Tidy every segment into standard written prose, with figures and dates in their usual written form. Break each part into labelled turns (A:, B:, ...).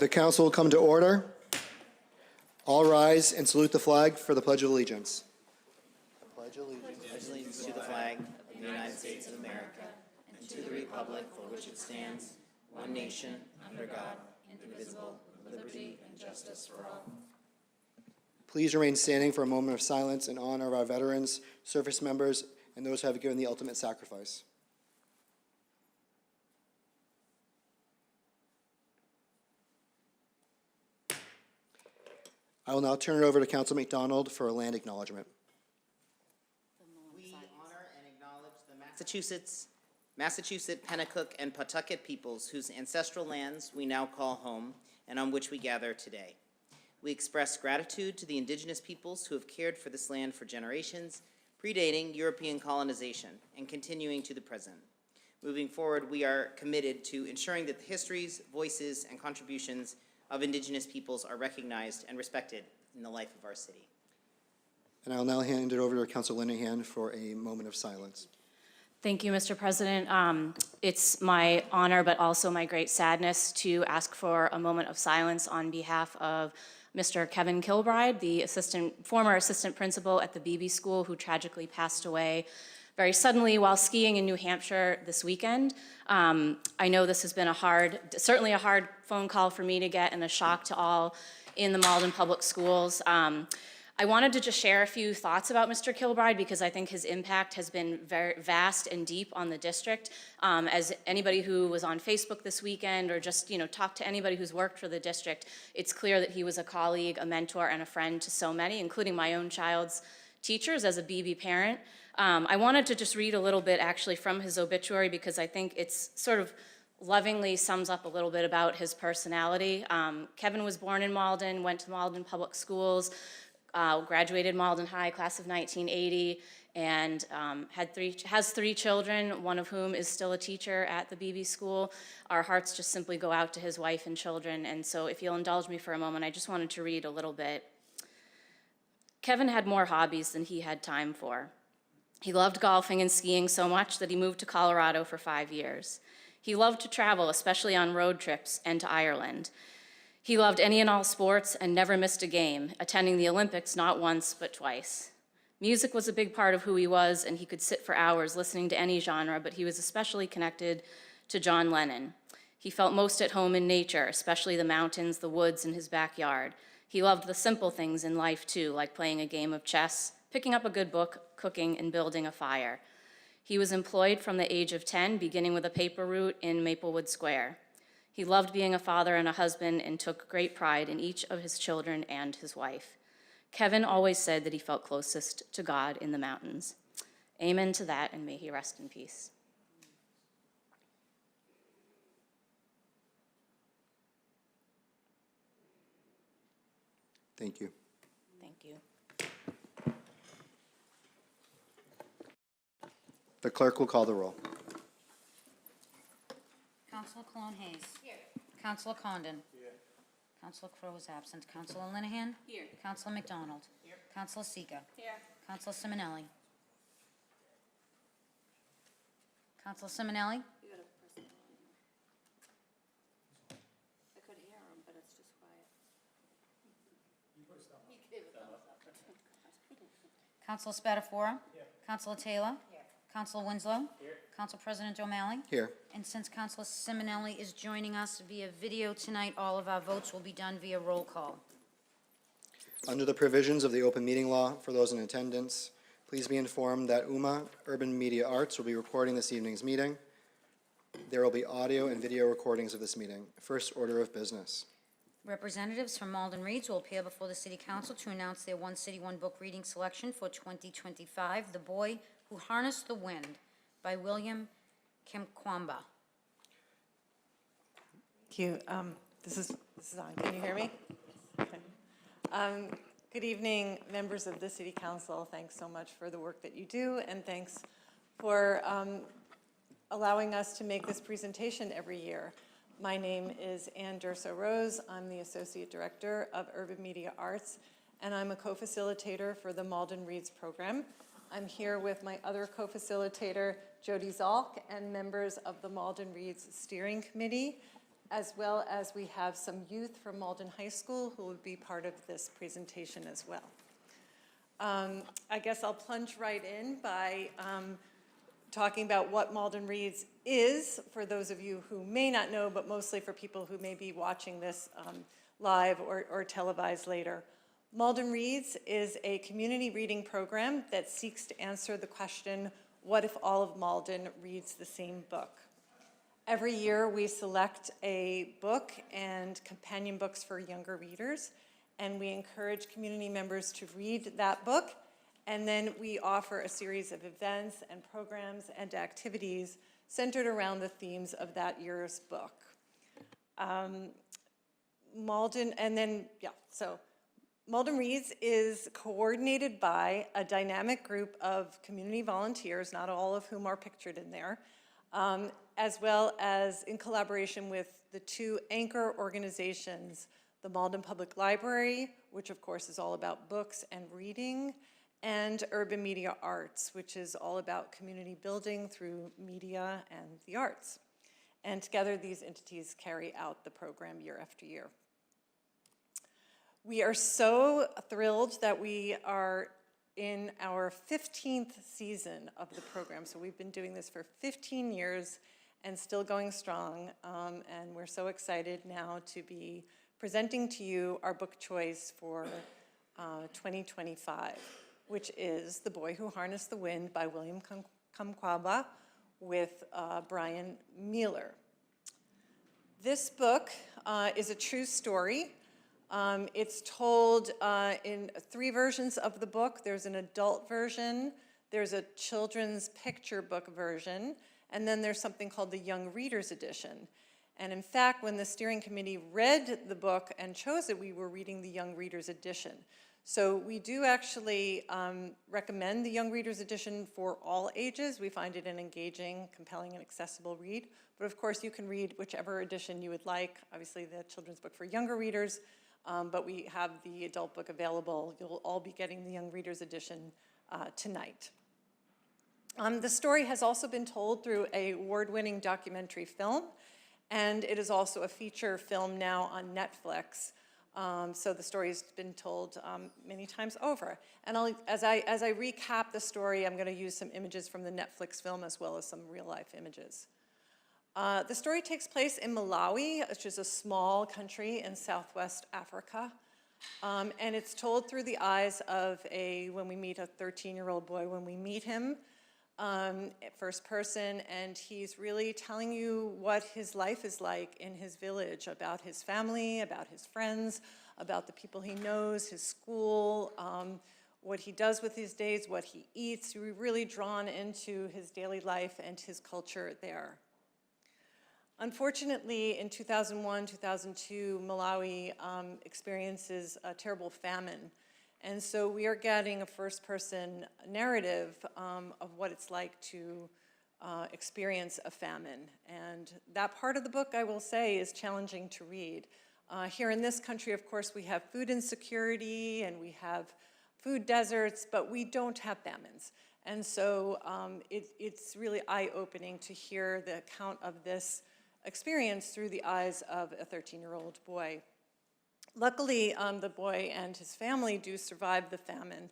A: The council will come to order. All rise and salute the flag for the Pledge of Allegiance. I pledge
B: allegiance to the flag of the United States of America and to the republic for which it stands, one nation, under God, indivisible, with liberty and justice for all.
A: Please remain standing for a moment of silence in honor of our veterans, service members, and those who have given the ultimate sacrifice. I will now turn it over to Councillor McDonald for a land acknowledgement.
B: We honor and acknowledge the Massachusetts, Pennacook, and Pawtucket peoples whose ancestral lands we now call home and on which we gather today. We express gratitude to the indigenous peoples who have cared for this land for generations, predating European colonization and continuing to the present. Moving forward, we are committed to ensuring that the histories, voices, and contributions of indigenous peoples are recognized and respected in the life of our city.
A: And I'll now hand it over to Councillor Linehan for a moment of silence.
C: Thank you, Mr. President. It's my honor, but also my great sadness to ask for a moment of silence on behalf of Mr. Kevin Kilbride, the former assistant principal at the Beebe School, who tragically passed away very suddenly while skiing in New Hampshire this weekend. I know this has been certainly a hard phone call for me to get and a shock to all in the Malden Public Schools. I wanted to just share a few thoughts about Mr. Kilbride because I think his impact has been very vast and deep on the district. As anybody who was on Facebook this weekend or just talked to anybody who's worked for the district, it's clear that he was a colleague, a mentor, and a friend to so many, including my own child's teachers as a BB parent. I wanted to just read a little bit actually from his obituary because I think it's sort of lovingly sums up a little bit about his personality. Kevin was born in Malden, went to Malden Public Schools, graduated Malden High, class of 1980, and has three children, one of whom is still a teacher at the Beebe School. Our hearts just simply go out to his wife and children, and so if you'll indulge me for a moment, I just wanted to read a little bit. Kevin had more hobbies than he had time for. He loved golfing and skiing so much that he moved to Colorado for 5 years. He loved to travel, especially on road trips and to Ireland. He loved any and all sports and never missed a game, attending the Olympics not once but twice. Music was a big part of who he was, and he could sit for hours listening to any genre, but he was especially connected to John Lennon. He felt most at home in nature, especially the mountains, the woods, and his backyard. He loved the simple things in life too, like playing a game of chess, picking up a good book, cooking, and building a fire. He was employed from the age of 10, beginning with a paper route in Maplewood Square. He loved being a father and a husband and took great pride in each of his children and his wife. Kevin always said that he felt closest to God in the mountains. Amen to that, and may he rest in peace.
A: Thank you.
C: Thank you.
A: The clerk will call the roll.
D: Councillor Cologne-Hayes. Here. Councillor Condon. Here. Councillor Crowe is absent. Councillor Linehan. Here. Councillor McDonald. Here. Councillor Seega. Here. Councillor Simonelli. Councillor Simonelli.
E: You gotta press the volume. I could hear him, but it's just quiet. You put a thumbs up. He gave a thumbs up.
D: Councillor Spatafora. Here. Councillor Taylor. Here. Councillor Winslow. Here. Council President O'Malley.
A: Here.
D: And since Councillor Simonelli is joining us via video tonight, all of our votes will be done via roll call.
A: Under the provisions of the open meeting law, for those in attendance, please be informed that UMA Urban Media Arts will be recording this evening's meeting. There will be audio and video recordings of this meeting. First order of business.
D: Representatives from Malden Reads will appear before the City Council to announce their One City, One Book reading selection for 2025, The Boy Who Harnessed the Wind by William Kamkwamba.
F: Thank you. This is on. Can you hear me? Okay. Good evening, members of the City Council. Thanks so much for the work that you do, and thanks for allowing us to make this presentation every year. My name is Ann Durso-Rose. I'm the Associate Director of Urban Media Arts, and I'm a co-facilitator for the Malden Reads program. I'm here with my other co-facilitator, Jody Zalk, and members of the Malden Reads Steering Committee, as well as we have some youth from Malden High School who will be part of this presentation as well. I guess I'll plunge right in by talking about what Malden Reads is, for those of you who may not know, but mostly for people who may be watching this live or televised later. Malden Reads is a community reading program that seeks to answer the question, what if all of Malden reads the same book? Every year we select a book and companion books for younger readers, and we encourage community members to read that book, and then we offer a series of events and programs and activities centered around the themes of that year's book. Malden Reads is coordinated by a dynamic group of community volunteers, not all of whom are pictured in there, as well as in collaboration with the two anchor organizations, the Malden Public Library, which of course is all about books and reading, and Urban Media Arts, which is all about community building through media and the arts. And together these entities carry out the program year after year. We are so thrilled that we are in our 15th season of the program. So we've been doing this for 15 years and still going strong. And we're so excited now to be presenting to you our book choice for 2025, which is The Boy Who Harnessed the Wind by William Kamkwamba with Brian Mueller. This book is a true story. It's told in 3 versions of the book. There's an adult version, there's a children's picture book version, and then there's something called the Young Readers Edition. And in fact, when the steering committee read the book and chose it, we were reading the Young Readers Edition. So we do actually recommend the Young Readers Edition for all ages. We find it an engaging, compelling, and accessible read. But of course, you can read whichever edition you would like. Obviously, the children's book for younger readers, but we have the adult book available. You'll all be getting the Young Readers Edition tonight. The story has also been told through an award-winning documentary film, and it is also a feature film now on Netflix. So the story's been told many times over. And as I recap the story, I'm going to use some images from the Netflix film as well as some real-life images. The story takes place in Malawi, which is a small country in Southwest Africa. And it's told through the eyes of when we meet a 13-year-old boy, when we meet him, first person, and he's really telling you what his life is like in his village, about his family, about his friends, about the people he knows, his school, what he does with his days, what he eats. We're really drawn into his daily life and his culture there. Unfortunately, in 2001, 2002, Malawi experiences a terrible famine. And so we are getting a first-person narrative of what it's like to experience a famine. And that part of the book, I will say, is challenging to read. Here in this country, of course, we have food insecurity and we have food deserts, but we don't have famines. And so it's really eye-opening to hear the account of this experience through the eyes of a 13-year-old boy. Luckily, the boy and his family do survive the famine.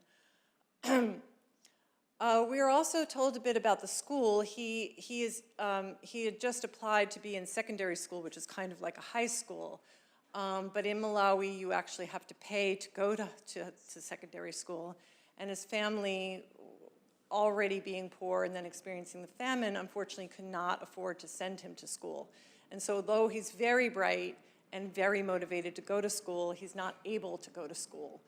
F: We are also told a bit about the school. He had just applied to be in secondary school, which is kind of like a high school. But in Malawi, you actually have to pay to go to secondary school. And his family, already being poor and then experiencing the famine, unfortunately could not afford to send him to school. And so though he's very bright and very motivated to go to school, he's not able to go to school.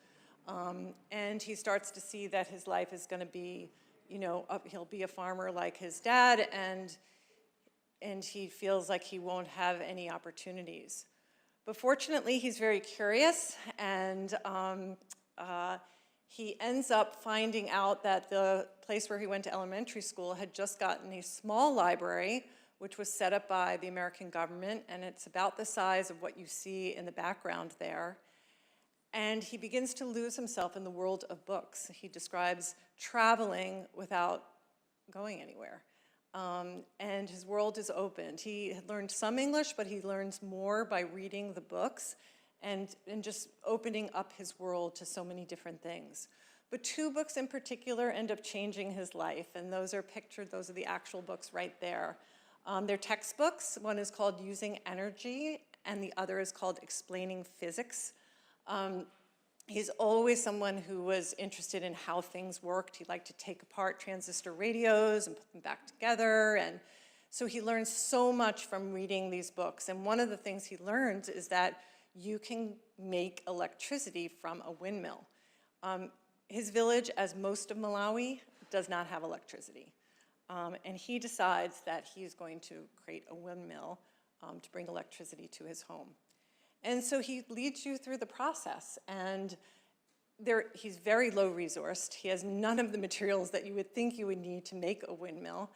F: And he starts to see that his life is going to be, he'll be a farmer like his dad, and he feels like he won't have any opportunities. But fortunately, he's very curious, and he ends up finding out that the place where he went to elementary school had just gotten a small library, which was set up by the American government, and it's about the size of what you see in the background there. And he begins to lose himself in the world of books. He describes traveling without going anywhere. and his world is opened. He had learned some English, but he learns more by reading the books and just opening up his world to so many different things. But 2 books in particular end up changing his life, and those are pictured, those are the actual books right there. They're textbooks. One is called Using Energy, and the other is called Explaining Physics. He's always someone who was interested in how things worked. He liked to take apart transistor radios and put them back together, and so he learns so much from reading these books. And one of the things he learns is that you can make electricity from a windmill. His village, as most of Malawi, does not have electricity. And he decides that he's going to create a windmill to bring electricity to his home. And so he leads you through the process. And he's very low resourced. He has none of the materials that you would think you would need to make a windmill.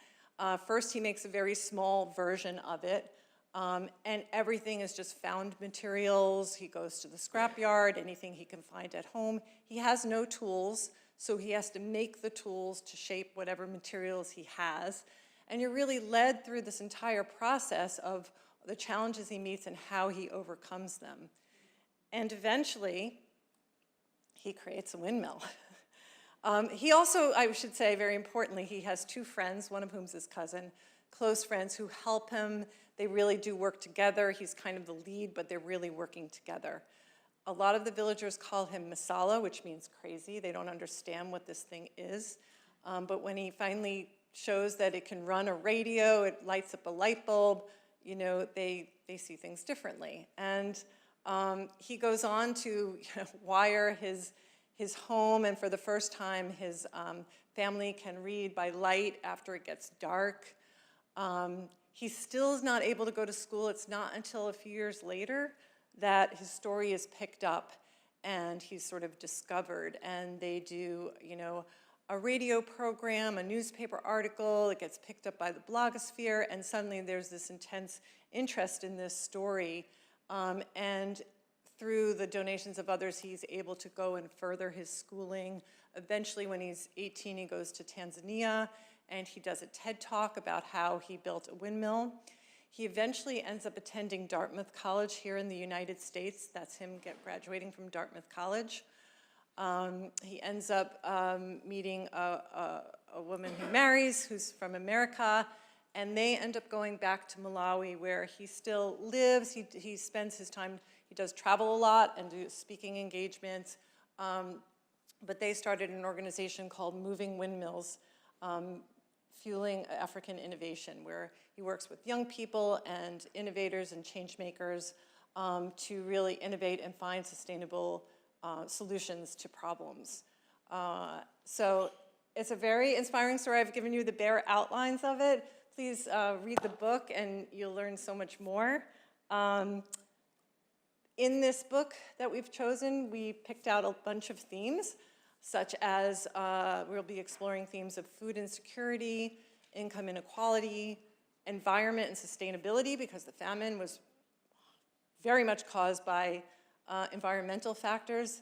F: First, he makes a very small version of it. And everything is just found materials. He goes to the scrapyard, anything he can find at home. He has no tools, so he has to make the tools to shape whatever materials he has. And you're really led through this entire process of the challenges he meets and how he overcomes them. And eventually, he creates a windmill. He also, I should say very importantly, he has 2 friends, one of whom is his cousin, close friends who help him. They really do work together. He's kind of the lead, but they're really working together. A lot of the villagers call him Masala, which means crazy. They don't understand what this thing is. But when he finally shows that it can run a radio, it lights up a light bulb, you know, they see things differently. And he goes on to wire his home, and for the first time, his family can read by light after it gets dark. He still is not able to go to school. It's not until a few years later that his story is picked up and he's sort of discovered. And they do, you know, a radio program, a newspaper article, it gets picked up by the blogosphere, and suddenly there's this intense interest in this story. And through the donations of others, he's able to go and further his schooling. Eventually, when he's 18, he goes to Tanzania, and he does a TED Talk about how he built a windmill. He eventually ends up attending Dartmouth College here in the United States. That's him graduating from Dartmouth College. He ends up meeting a woman he marries who's from America, and they end up going back to Malawi, where he still lives. He spends his time, he does travel a lot and do speaking engagements, but they started an organization called Moving Windmills, Fueling African Innovation, where he works with young people and innovators and change makers to really innovate and find sustainable solutions to problems. So it's a very inspiring story. I've given you the bare outlines of it. Please read the book and you'll learn so much more. In this book that we've chosen, we picked out a bunch of themes, such as we'll be exploring themes of food insecurity, income inequality, environment and sustainability, because the famine was very much caused by environmental factors,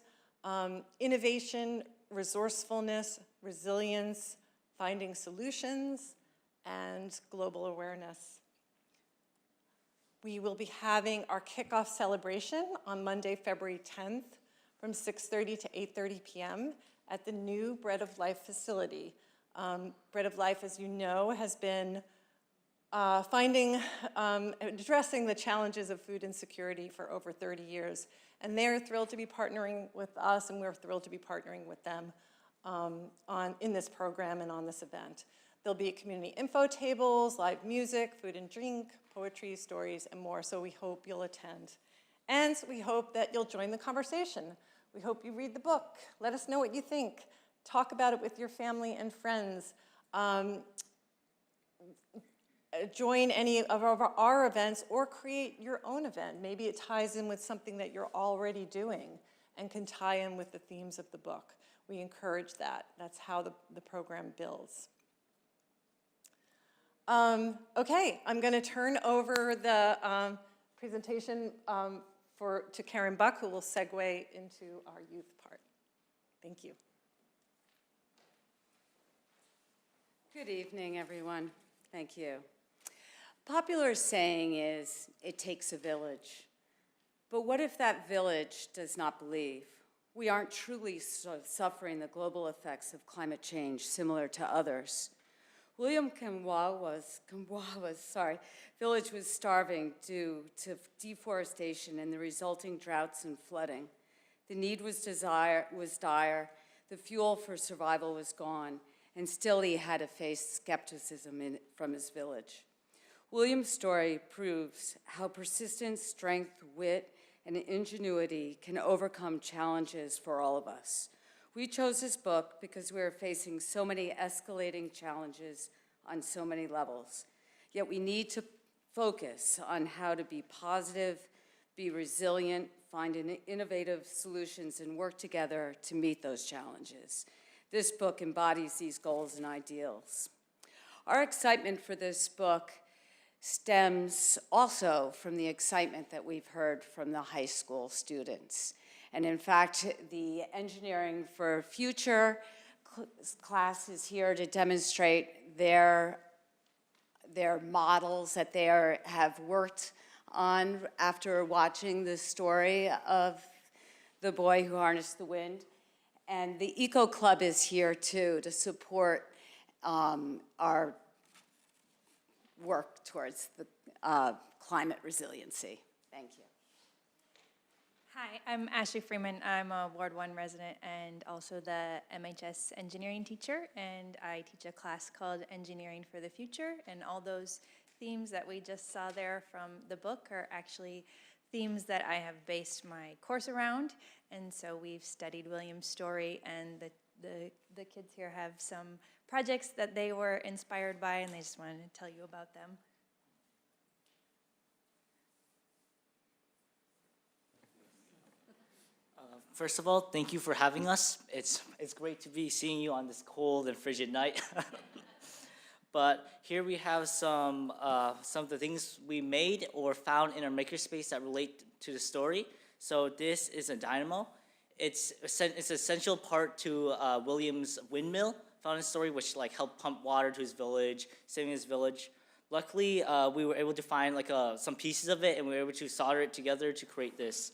F: innovation, resourcefulness, resilience, finding solutions, and global awareness. We will be having our kickoff celebration on Monday, February 10th from 6:30 to 8:30 p.m. at the new Bread of Life facility. Bread of Life, as you know, has been addressing the challenges of food insecurity for over 30 years. And they're thrilled to be partnering with us, and we're thrilled to be partnering with them in this program and on this event. There'll be community info tables, live music, food and drink, poetry, stories, and more, so we hope you'll attend. And we hope that you'll join the conversation. We hope you read the book. Let us know what you think. Talk about it with your family and friends. Join any of our events or create your own event. Maybe it ties in with something that you're already doing and can tie in with the themes of the book. We encourage that. That's how the program builds. Okay, I'm going to turn over the presentation to Karen Buck, who will segue into our youth part. Thank you.
E: Good evening, everyone. Thank you. Popular saying is, it takes a village. But what if that village does not believe? We aren't truly suffering the global effects of climate change similar to others. William Kamkwamba's village was starving due to deforestation and the resulting droughts and flooding. The need was dire, the fuel for survival was gone, and still he had to face skepticism from his village. William's story proves how persistence, strength, wit, and ingenuity can overcome challenges for all of us. We chose this book because we are facing so many escalating challenges on so many levels. Yet we need to focus on how to be positive, be resilient, find innovative solutions, and work together to meet those challenges. This book embodies these goals and ideals. Our excitement for this book stems also from the excitement that we've heard from the high school students. And in fact, the Engineering for Future class is here to demonstrate their models that they have worked on after watching the story of the boy who harnessed the wind. And the Eco Club is here too to support our work towards the climate resiliency. Thank you.
G: Hi, I'm Ashley Freeman. I'm a Ward 1 resident and also the MHS engineering teacher, and I teach a class called Engineering for the Future, and all those themes that we just saw there from the book are actually themes that I have based my course around, and so we've studied William's story, and the kids here have some projects that they were inspired by, and they just wanted to tell you about them.
H: First of all, thank you for having us. It's great to be seeing you on this cold and frigid night. But here we have some of the things we made or found in our makerspace that relate to the story. So this is a dynamo. It's an essential part to William's windmill found in the story, which helped pump water to his village, saving his village. Luckily, we were able to find some pieces of it, and we were able to solder it together to create this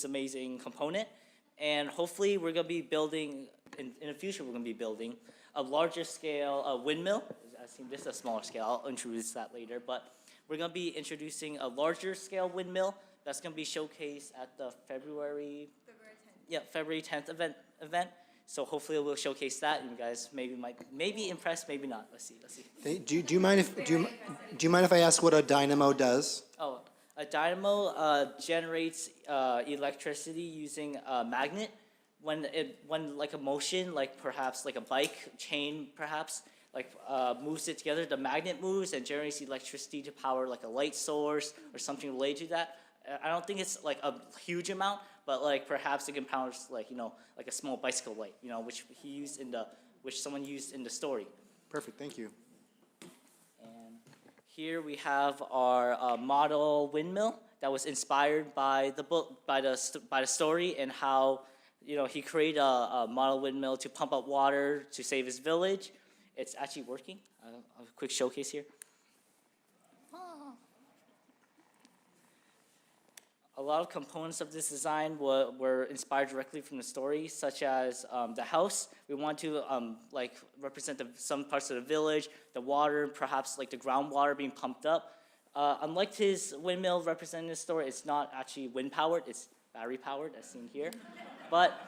H: amazing component. And hopefully we're going to be building, in the future we're going to be building a larger scale windmill. I think this is a smaller scale, I'll introduce that later, but we're going to be introducing a larger scale windmill that's going to be showcased at the February 10th event. So hopefully we'll showcase that, and you guys might be impressed, maybe not. Let's see.
A: Do you mind if I ask what a dynamo does?
H: Oh, a dynamo generates electricity using a magnet. When a motion, perhaps a bike chain, moves it together, the magnet moves and generates electricity to power a light source or something related to that. I don't think it's a huge amount, but perhaps it can power a small bicycle light, which someone used in the story.
A: Perfect, thank you.
H: And here we have our model windmill that was inspired by the book, by the story, and how he created a model windmill to pump up water to save his village. It's actually working. A quick showcase here. A lot of components of this design were inspired directly from the story, such as the house. We want to represent some parts of the village, the water, perhaps the groundwater being pumped up. Unlike his windmill represented in the story, it's not actually wind powered; it's battery powered, as seen here. But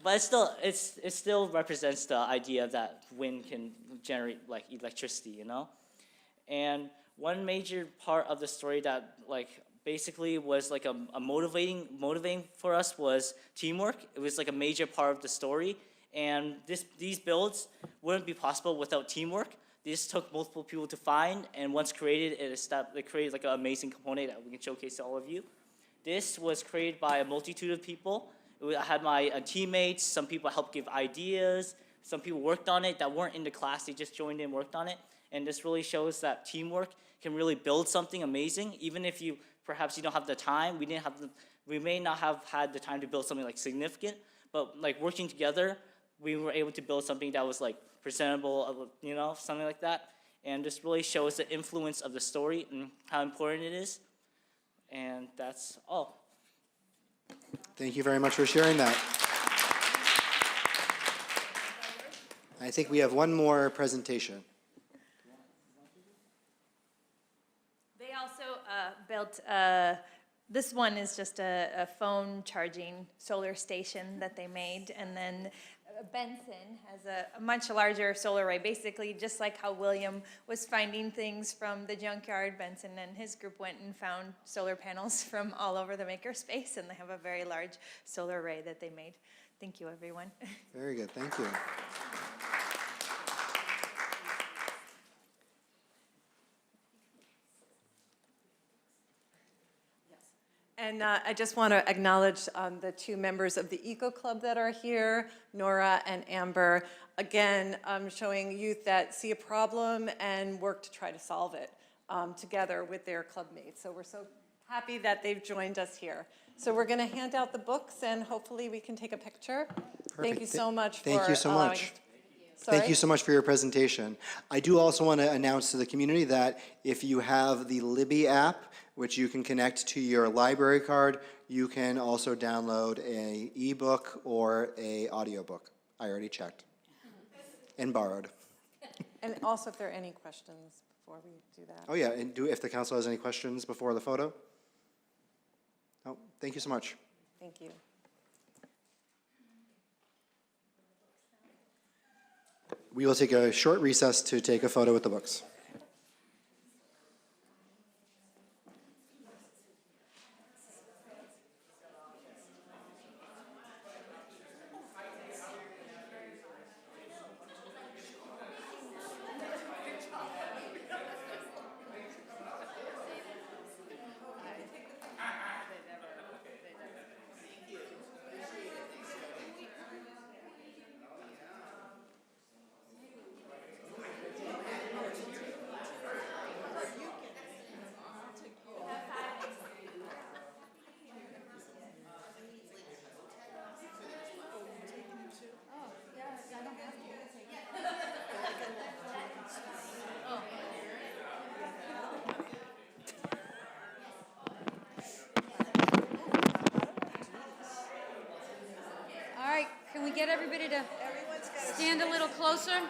H: it still represents the idea that wind can generate electricity, And one major part of the story that basically was a motivating for us was teamwork. It was a major part of the story, and these builds wouldn't be possible without teamwork. This took multiple people to find, and once created, it created an amazing component that we can showcase to all of you. This was created by a multitude of people. I had my teammates, some people helped give ideas, some people worked on it that weren't in the class, they just joined in and worked on it. And this really shows that teamwork can really build something amazing, even if perhaps you don't have the time. We may not have had the time to build something significant, but working together, we were able to build something that was presentable, something like that. and this really shows the influence of the story and how important it is. And that's all.
A: Thank you very much for sharing that. I think we have one more presentation.
G: They also built, this one is just a phone charging solar station that they made, and then Benson has a much larger solar array, basically just like how William was finding things from the junkyard. Benson and his group went and found solar panels from all over the makerspace, and they have a very large solar array that they made. Thank you, everyone.
A: Very good, thank you.
F: And I just want to acknowledge the two members of the Eco Club that are here, Nora and Amber. Again, showing youth that see a problem and work to try to solve it together with their club mates. So we're so happy that they've joined us here. So we're going to hand out the books and hopefully we can take a picture. Thank you so much for
A: Thank you so
F: allowing
A: much.
F: us.
A: Thank you so much for your presentation. I do also want to announce to the community that if you have the Libby app, which you can connect to your library card, you can also download an ebook or an audiobook. I already checked and borrowed.
F: And also if there are any questions before we do that.
A: Oh yeah, and if the council has any questions before the photo? Oh, thank you so much.
F: Thank you.
A: We will take a short recess to take a photo with the books.
D: All right, can we get everybody to stand a little closer?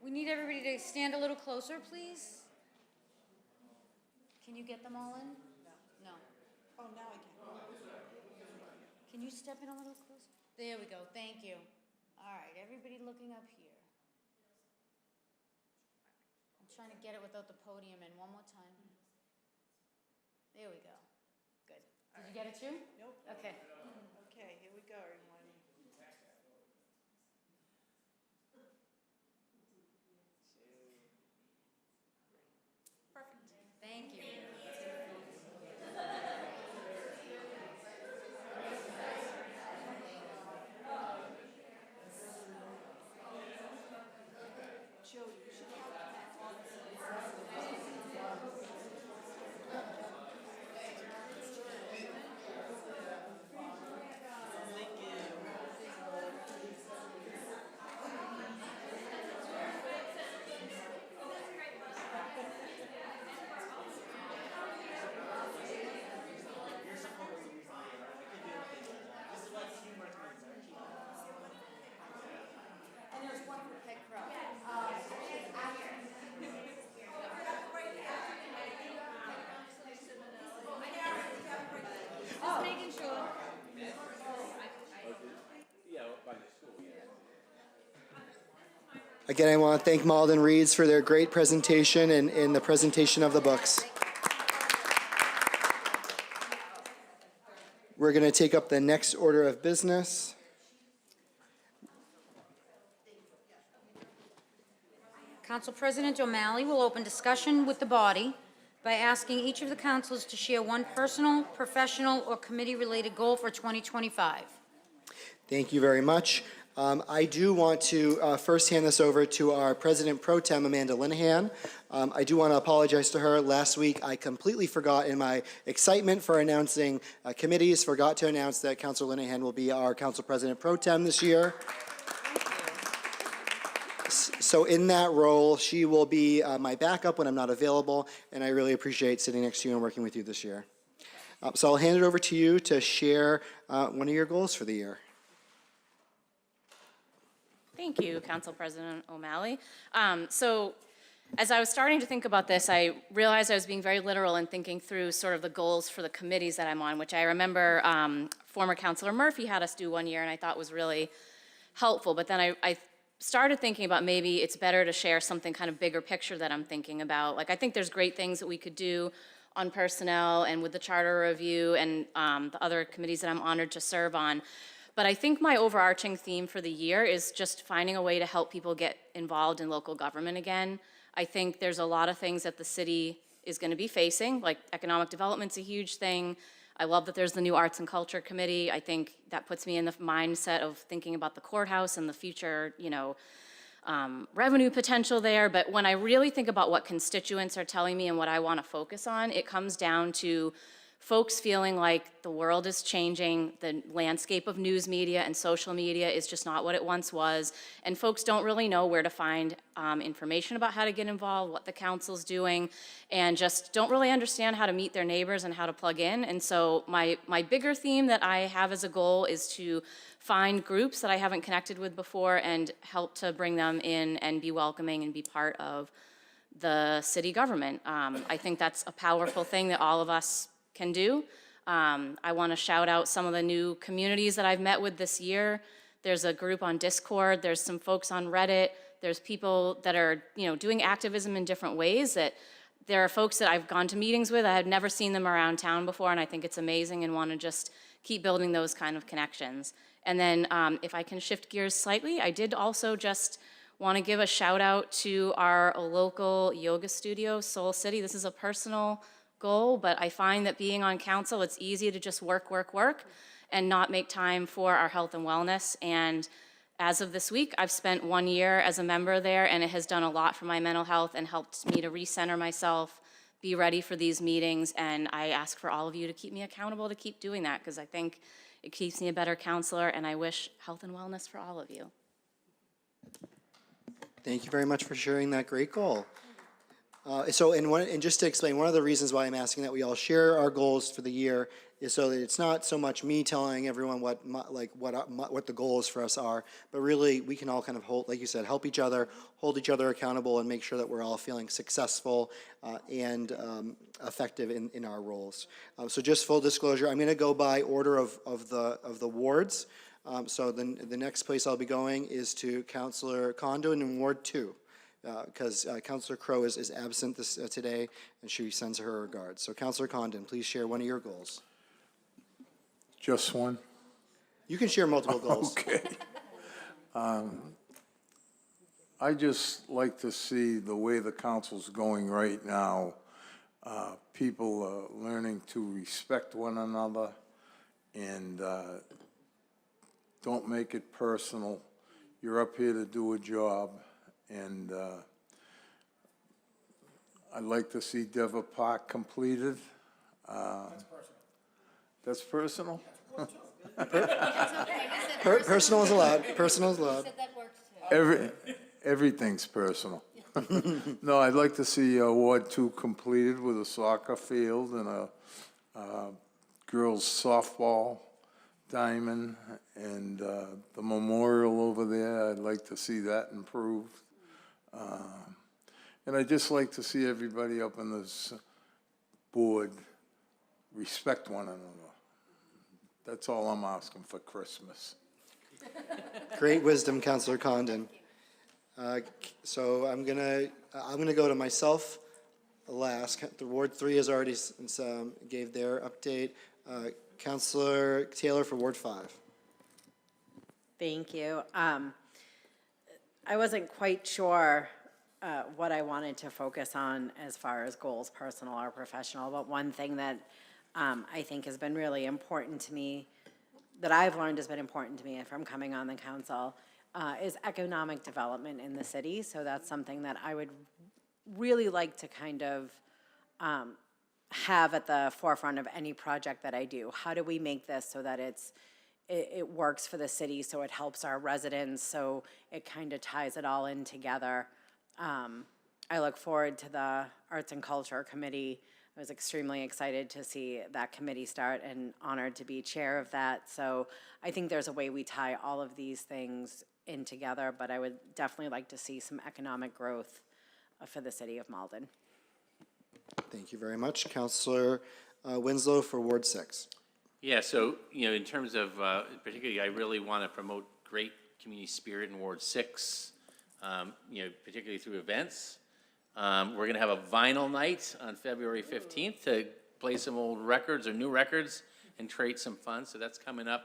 D: We need everybody to stand a little closer, please. Can you get them all in? No. Oh, now I can. Can you step in a little closer? There we go, thank you. All right, everybody looking up here. I'm trying to get it without the podium in one more time. There we go. Good. Did you get it too? Nope. Okay.
F: Okay, here we go, everyone.
D: Perfect. Thank you. Just making sure.
A: Again, I want to thank Malden Reads for their great presentation and the presentation of the books. We're going to take up the next order of business.
D: Council President O'Malley will open discussion with the body by asking each of the councilors to share one personal, professional, or committee-related goal for 2025.
A: Thank you very much. I do want to first hand this over to our President Pro Tem, Amanda Linehan. I do want to apologize to her. Last week, I completely forgot in my excitement for announcing committees, forgot to announce that Councilor Linehan will be our Council President Pro Tem this year. So in that role, she will be my backup when I'm not available, and I really appreciate sitting next to you and working with you this year. So I'll hand it over to you to share one of your goals for the year.
C: Thank you, Council President O'Malley. So as I was starting to think about this, I realized I was being very literal in thinking through sort of the goals for the committees that I'm on, which I remember former Councilor Murphy had us do one year, and I thought was really helpful. But then I started thinking about maybe it's better to share something kind of bigger picture that I'm thinking about. Like, I think there's great things that we could do on personnel and with the charter review and the other committees that I'm honored to serve on. But I think my overarching theme for the year is just finding a way to help people get involved in local government again. I think there's a lot of things that the city is going to be facing, like economic development's a huge thing. I love that there's the new Arts and Culture Committee. I think that puts me in the mindset of thinking about the courthouse and the future, revenue potential there. But when I really think about what constituents are telling me and what I want to focus on, it comes down to folks feeling like the world is changing, the landscape of news media and social media is just not what it once was, and folks don't really know where to find information about how to get involved, what the council's doing, and just don't really understand how to meet their neighbors and how to plug in. And so my bigger theme that I have as a goal is to find groups that I haven't connected with before and help to bring them in and be welcoming and be part of the city government. I think that's a powerful thing that all of us can do. I want to shout out some of the new communities that I've met with this year. There's a group on Discord, there's some folks on Reddit, there's people that are doing activism in different ways. That there are folks that I've gone to meetings with, I had never seen them around town before, and I think it's amazing and want to just keep building those kind of connections. And then if I can shift gears slightly, I did also just want to give a shout out to our local yoga studio, Soul City. This is a personal goal, but I find that being on council, it's easy to just work, and not make time for our health and wellness. And as of this week, I've spent 1 year as a member there, and it has done a lot for my mental health and helped me to recenter myself, be ready for these meetings, and I ask for all of you to keep me accountable to keep doing that, because I think it keeps me a better counselor, and I wish health and wellness for all of you.
A: Thank you very much for sharing that great goal. And just to explain, one of the reasons why I'm asking that we all share our goals for the year is so that it's not so much me telling everyone what the goals for us are, but really we can all kind of hold, like you said, help each other, hold each other accountable, and make sure that we're all feeling successful and effective in our roles. So just full disclosure, I'm going to go by order of the wards. So the next place I'll be going is to Councillor Condon in Ward 2. Because Councillor Crowe is absent today, and she sends her regards. So Councillor Condon, please share one of your goals.
I: Just one?
A: You can share multiple goals.
I: Okay. I just like to see the way the council's going right now. People are learning to respect one another and don't make it personal. You're up here to do a job. And I'd like to see Deva Park completed. That's personal?
A: Personal is allowed. Personal is allowed.
I: Everything's personal. No, I'd like to see Ward 2 completed with a soccer field and a girls' softball diamond and the memorial over there. I'd like to see that improved. And I'd just like to see everybody up on this board respect one another. That's all I'm asking for Christmas.
A: Great wisdom, Councillor Condon. So I'm gonna go to myself last. The Ward 3 has already gave their update. Councillor Taylor for Ward 5.
J: Thank you. I wasn't quite sure what I wanted to focus on as far as goals, personal or professional, but one thing that I think has been really important to me, that I've learned has been important to me from coming on the council, is economic development in the city. So that's something that I would really like to kind of have at the forefront of any project that I do. How do we make this so that it's it works for the city, so it helps our residents, so it kind of ties it all in together. I look forward to the Arts and Culture Committee. I was extremely excited to see that committee start and honored to be chair of that. So I think there's a way we tie all of these things in together, but I would definitely like to see some economic growth for the city of Malden.
A: Thank you very much. Councillor Winslow for Ward 6.
K: Yeah, so, in terms of, particularly, I really want to promote great community spirit in Ward 6, particularly through events. We're going to have a vinyl night on February 15th to play some old records or new records and create some fun, so that's coming up.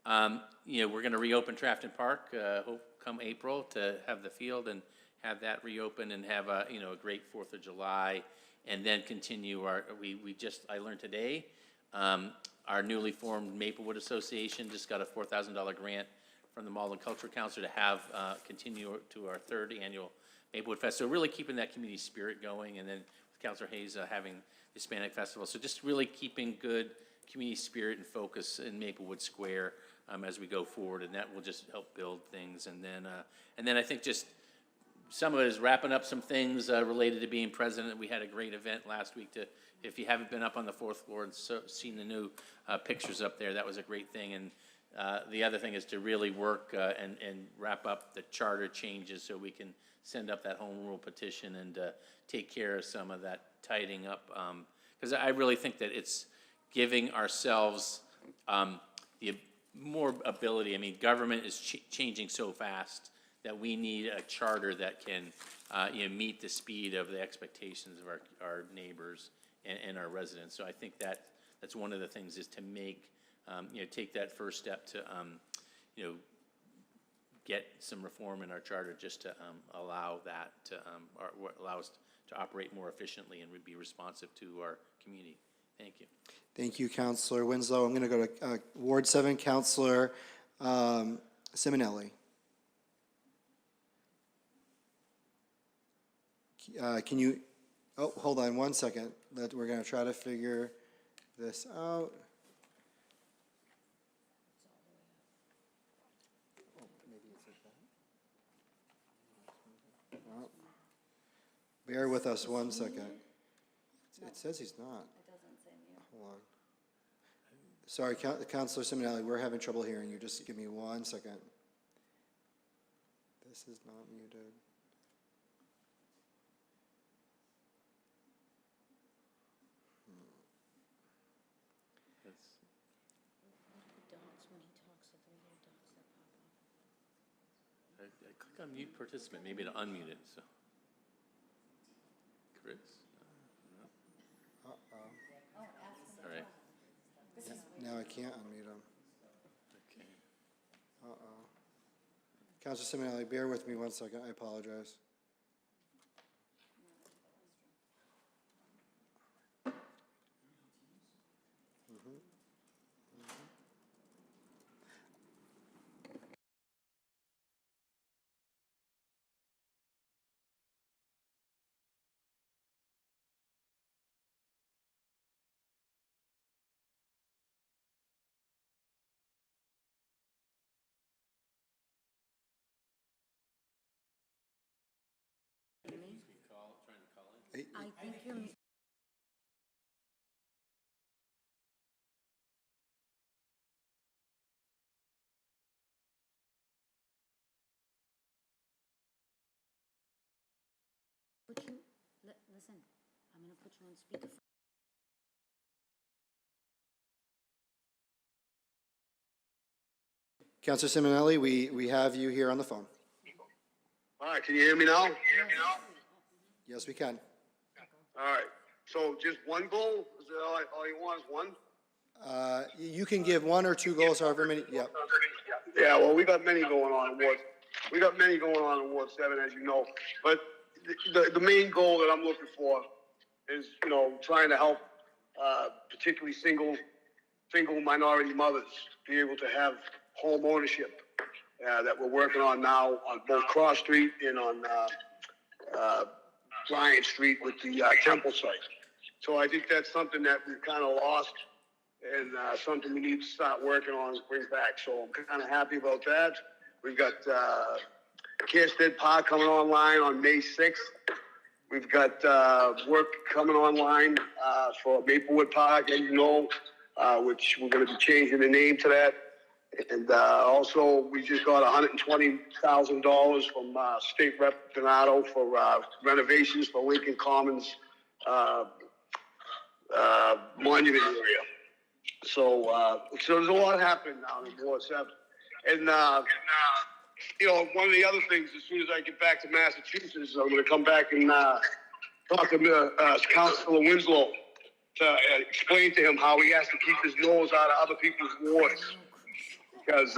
K: We're going to reopen Trafton Park, hope come April, to have the field and have that reopen and have a great 4th of July, and then continue I learned today, our newly formed Maplewood Association just got a $4,000 grant from the Malden Cultural Council to have continue to our 3rd annual Maplewood Fest. So really keeping that community spirit going, and then with Councilor Hayes having the Hispanic Festival. So just really keeping good community spirit and focus in Maplewood Square as we go forward, and that will just help build things. And then I think just some of it is wrapping up some things related to being president. We had a great event last week. If you haven't been up on the 4th floor and seen the new pictures up there, that was a great thing. And the other thing is to really work and wrap up the charter changes so we can send up that home rule petition and take care of some of that tidying up. Because I really think that it's giving ourselves the more ability. I mean, government is changing so fast that we need a charter that can meet the speed of the expectations of our neighbors and our residents. So I think that's one of the things, is to make, take that first step to, get some reform in our charter just to allow that to, allow us to operate more efficiently and be responsive to our community. Thank you. Thank you, Councillor Winslow. I'm going to go to Ward 7, Councillor Simonelli. Can you, hold on one second. We're going to try to figure this out. Bear with us one second. It says he's not. It doesn't say mute. Hold on. Sorry, Councillor Simonelli, we're having trouble hearing you. Just give me 1 second. This is not muted. I click on mute participant, maybe to unmute it, so. Chris? All right. Now I can't unmute him. Okay. Councilor Simonelli, bear with me 1 second, I apologize.
D: I think you're. Listen, I'm gonna put you on speaker.
A: Councilor Simonelli, we have you here on the phone.
L: All right, can you hear me now?
A: Yes, we can.
L: All right, so just one goal? Is that all you want is one?
A: You can give 1 or 2 goals, however many, yeah.
L: Yeah, well, we got many going on in Ward. We got many going on in Ward 7, as you know. But the main goal that I'm looking for is, trying to help, particularly single minority mothers be able to have home ownership that we're working on now on both Cross Street and on Bryant Street with the Temple site. So I think that's something that we've kind of lost and something we need to start working on and bring back. So I'm kind of happy about that. We've got Kirstead Park coming online on May 6th. We've got work coming online for Maplewood Park, as you know, which we're going to be changing the name to that. And also, we just got $120,000 from State Rep Donato for renovations for Lincoln Commons monument area. So there's a lot happening now in Ward 7. And, you know, one of the other things, as soon as I get back to Massachusetts, I'm going to come back and talk to Councillor Winslow to explain to him how he has to keep his nose out of other people's wards. Because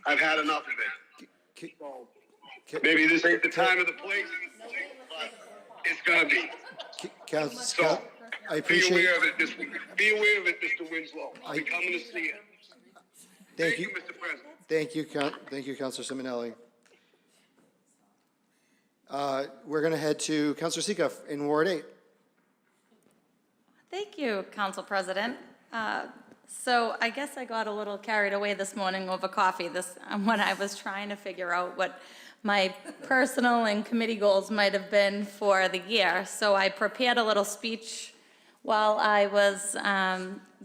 L: I've had enough of it. So, maybe this ain't the time or the place, but it's going to be. So,
A: I
L: be
A: appreciate.
L: aware of it, Mr. Winslow. I'll be coming to see you.
A: Thank you,
L: Mr. President.
A: Thank you, Councillor Simonelli. We're going to head to Councillor Sika in Ward 8.
M: Thank you, Council President. So I guess I got a little carried away this morning over coffee when I was trying to figure out what my personal and committee goals might have been for the year. So I prepared a little speech while I was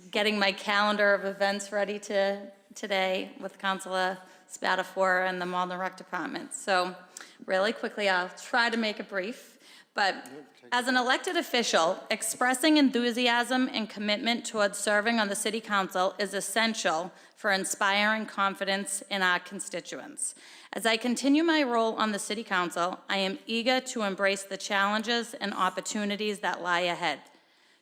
M: getting my calendar of events ready today with Councilor Spatafora and the Malden Rec Department. So really quickly, I'll try to make it brief. But as an elected official, expressing enthusiasm and commitment towards serving on the City Council is essential for inspiring confidence in our constituents. As I continue my role on the City Council, I am eager to embrace the challenges and opportunities that lie ahead.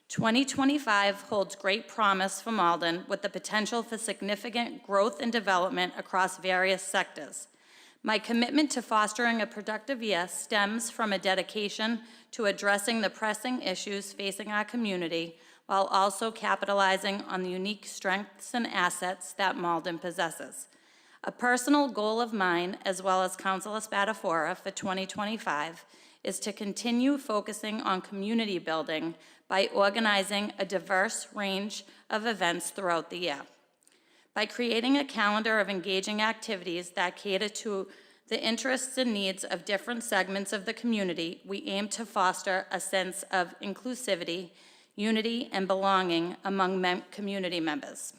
M: 2025 holds great promise for Malden with the potential for significant growth and development across various sectors. My commitment to fostering a productive year stems from a dedication to addressing the pressing issues facing our community while also capitalizing on the unique strengths and assets that Malden possesses. A personal goal of mine, as well as Councilor Spatafora for 2025, is to continue focusing on community building by organizing a diverse range of events throughout the year. By creating a calendar of engaging activities that cater to the interests and needs of different segments of the community, we aim to foster a sense of inclusivity, unity, and belonging among community members.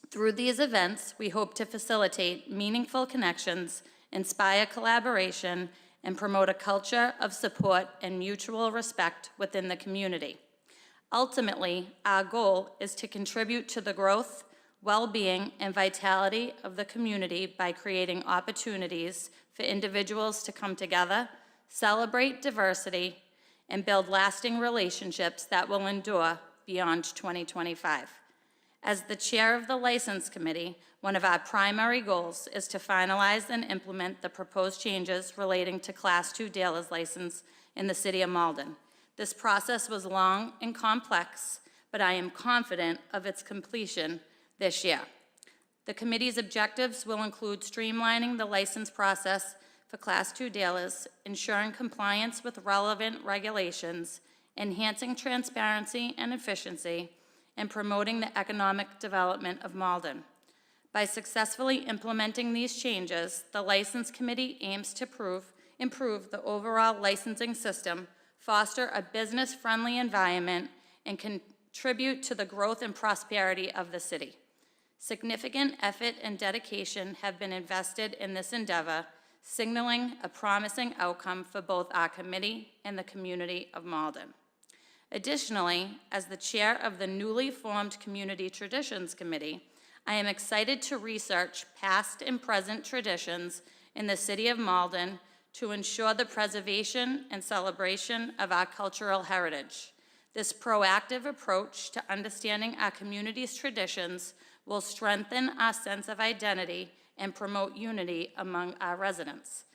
M: Through these events, we hope to facilitate meaningful connections, inspire collaboration, and promote a culture of support and mutual respect within the community. Ultimately, our goal is to contribute to the growth, well-being, and vitality of the community by creating opportunities for individuals to come together, celebrate diversity, and build lasting relationships that will endure beyond 2025. As the chair of the License Committee, one of our primary goals is to finalize and implement the proposed changes relating to Class II dealer's license in the City of Malden. This process was long and complex, but I am confident of its completion this year. The committee's objectives will include streamlining the license process for Class II dealers, ensuring compliance with relevant regulations, enhancing transparency and efficiency, and promoting the economic development of Malden. By successfully implementing these changes, the License Committee aims to improve the overall licensing system, foster a business-friendly environment, and contribute to the growth and prosperity of the city. Significant effort and dedication have been invested in this endeavor, signaling a promising outcome for both our committee and the community of Malden. Additionally, as the chair of the newly formed Community Traditions Committee, I am excited to research past and present traditions in the City of Malden to ensure the preservation and celebration of our cultural heritage. This proactive approach to understanding our community's traditions will strengthen our sense of identity and promote unity among our residents.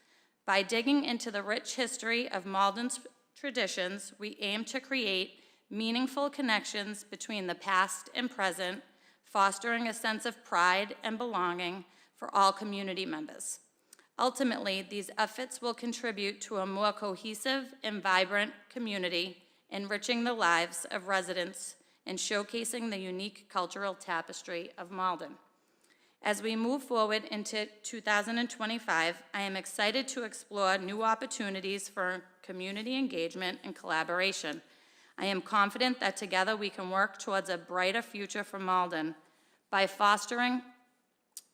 M: By digging into the rich history of Malden's traditions, we aim to create meaningful connections between the past and present, fostering a sense of pride and belonging for all community members. Ultimately, these efforts will contribute to a more cohesive and vibrant community, enriching the lives of residents and showcasing the unique cultural tapestry of Malden. As we move forward into 2025, I am excited to explore new opportunities for community engagement and collaboration. I am confident that together we can work towards a brighter future for Malden by fostering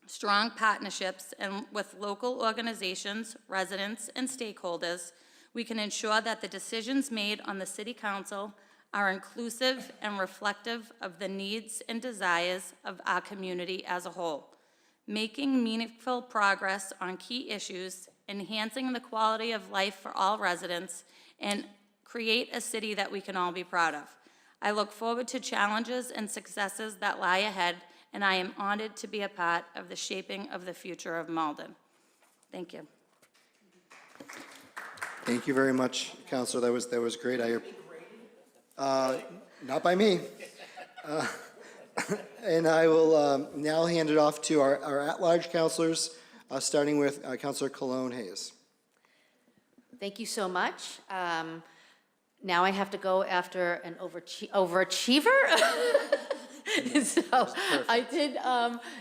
M: strong partnerships and with local organizations, residents, and stakeholders. We can ensure that the decisions made on the City Council are inclusive and reflective of the needs and desires of our community as a whole, making meaningful progress on key issues, enhancing the quality of life for all residents, and create a city that we can all be proud of. I look forward to challenges and successes that lie ahead, and I am honored to be a part of the shaping of the future of Malden. Thank you.
A: Thank you very much, Councilor. That was great. Not by me. And I will now hand it off to our at-large councilors, starting with Councilor Cologne Hayes.
N: Thank you so much. Now I have to go after an overachiever. So I did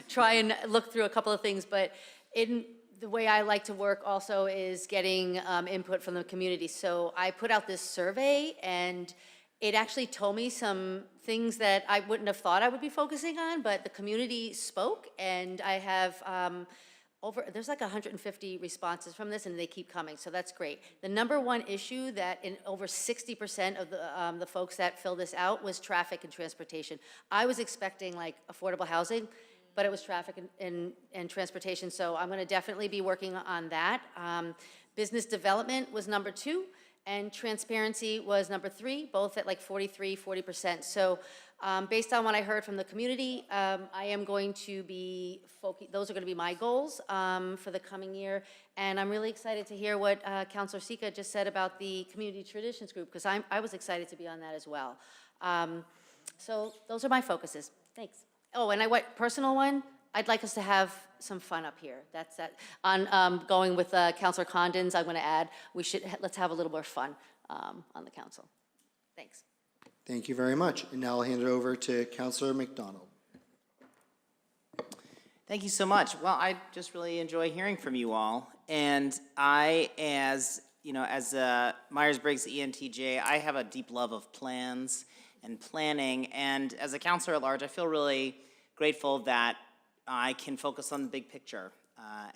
N: try and look through a couple of things, but the way I like to work also is getting input from the community. So I put out this survey, and it actually told me some things that I wouldn't have thought I would be focusing on, but the community spoke, and I have there's like 150 responses from this, and they keep coming, so that's great. The number one issue that in over 60% of the folks that filled this out was traffic and transportation. I was expecting like affordable housing, but it was traffic and transportation, so I'm gonna definitely be working on that. Business development was number 2, and transparency was number 3, both at like 40%. So based on what I heard from the community, I am going to be those are going to be my goals for the coming year, and I'm really excited to hear what Councilor Sika just said about the Community Traditions Group, because I was excited to be on that as well. So those are my focuses. Thanks. Oh, and personal one, I'd like us to have some fun up here. That's that. On going with Councilor Condon's, I'm going to add, let's have a little more fun on the council. Thanks.
A: Thank you very much. And now I'll hand it over to Councilor McDonald.
B: Thank you so much. Well, I just really enjoy hearing from you all. And I, as Myers-Briggs ENTJ, I have a deep love of plans and planning. And as a counselor at large, I feel really grateful that I can focus on the big picture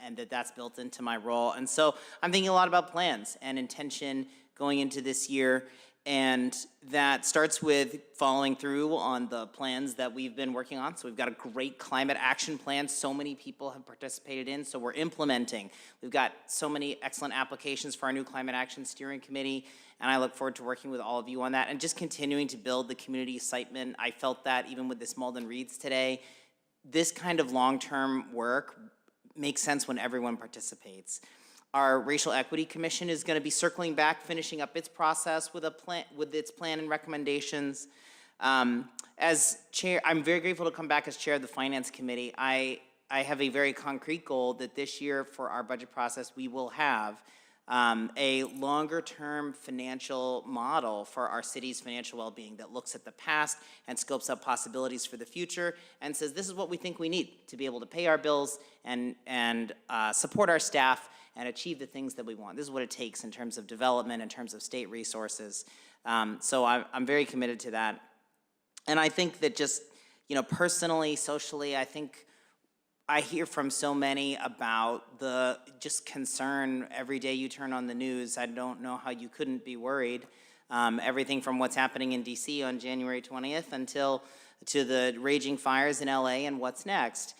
B: and that's built into my role. And so I'm thinking a lot about plans and intention going into this year. And that starts with following through on the plans that we've been working on. So we've got a great climate action plan so many people have participated in, so we're implementing. We've got so many excellent applications for our new Climate Action Steering Committee, and I look forward to working with all of you on that and just continuing to build the community excitement. I felt that even with this Malden Reads today. This kind of long-term work makes sense when everyone participates. Our Racial Equity Commission is going to be circling back, finishing up its process with its plan and recommendations. As chair, I'm very grateful to come back as chair of the Finance Committee. I have a very concrete goal that this year for our budget process, we will have a longer-term financial model for our city's financial well-being that looks at the past and scopes up possibilities for the future and says this is what we think we need to be able to pay our bills and support our staff and achieve the things that we want. This is what it takes in terms of development, in terms of state resources. So I'm very committed to that. And I think that just, personally, socially, I think I hear from so many about the just concern every day you turn on the news. I don't know how you couldn't be worried. Everything from what's happening in DC on January 20th until to the raging fires in LA and what's next.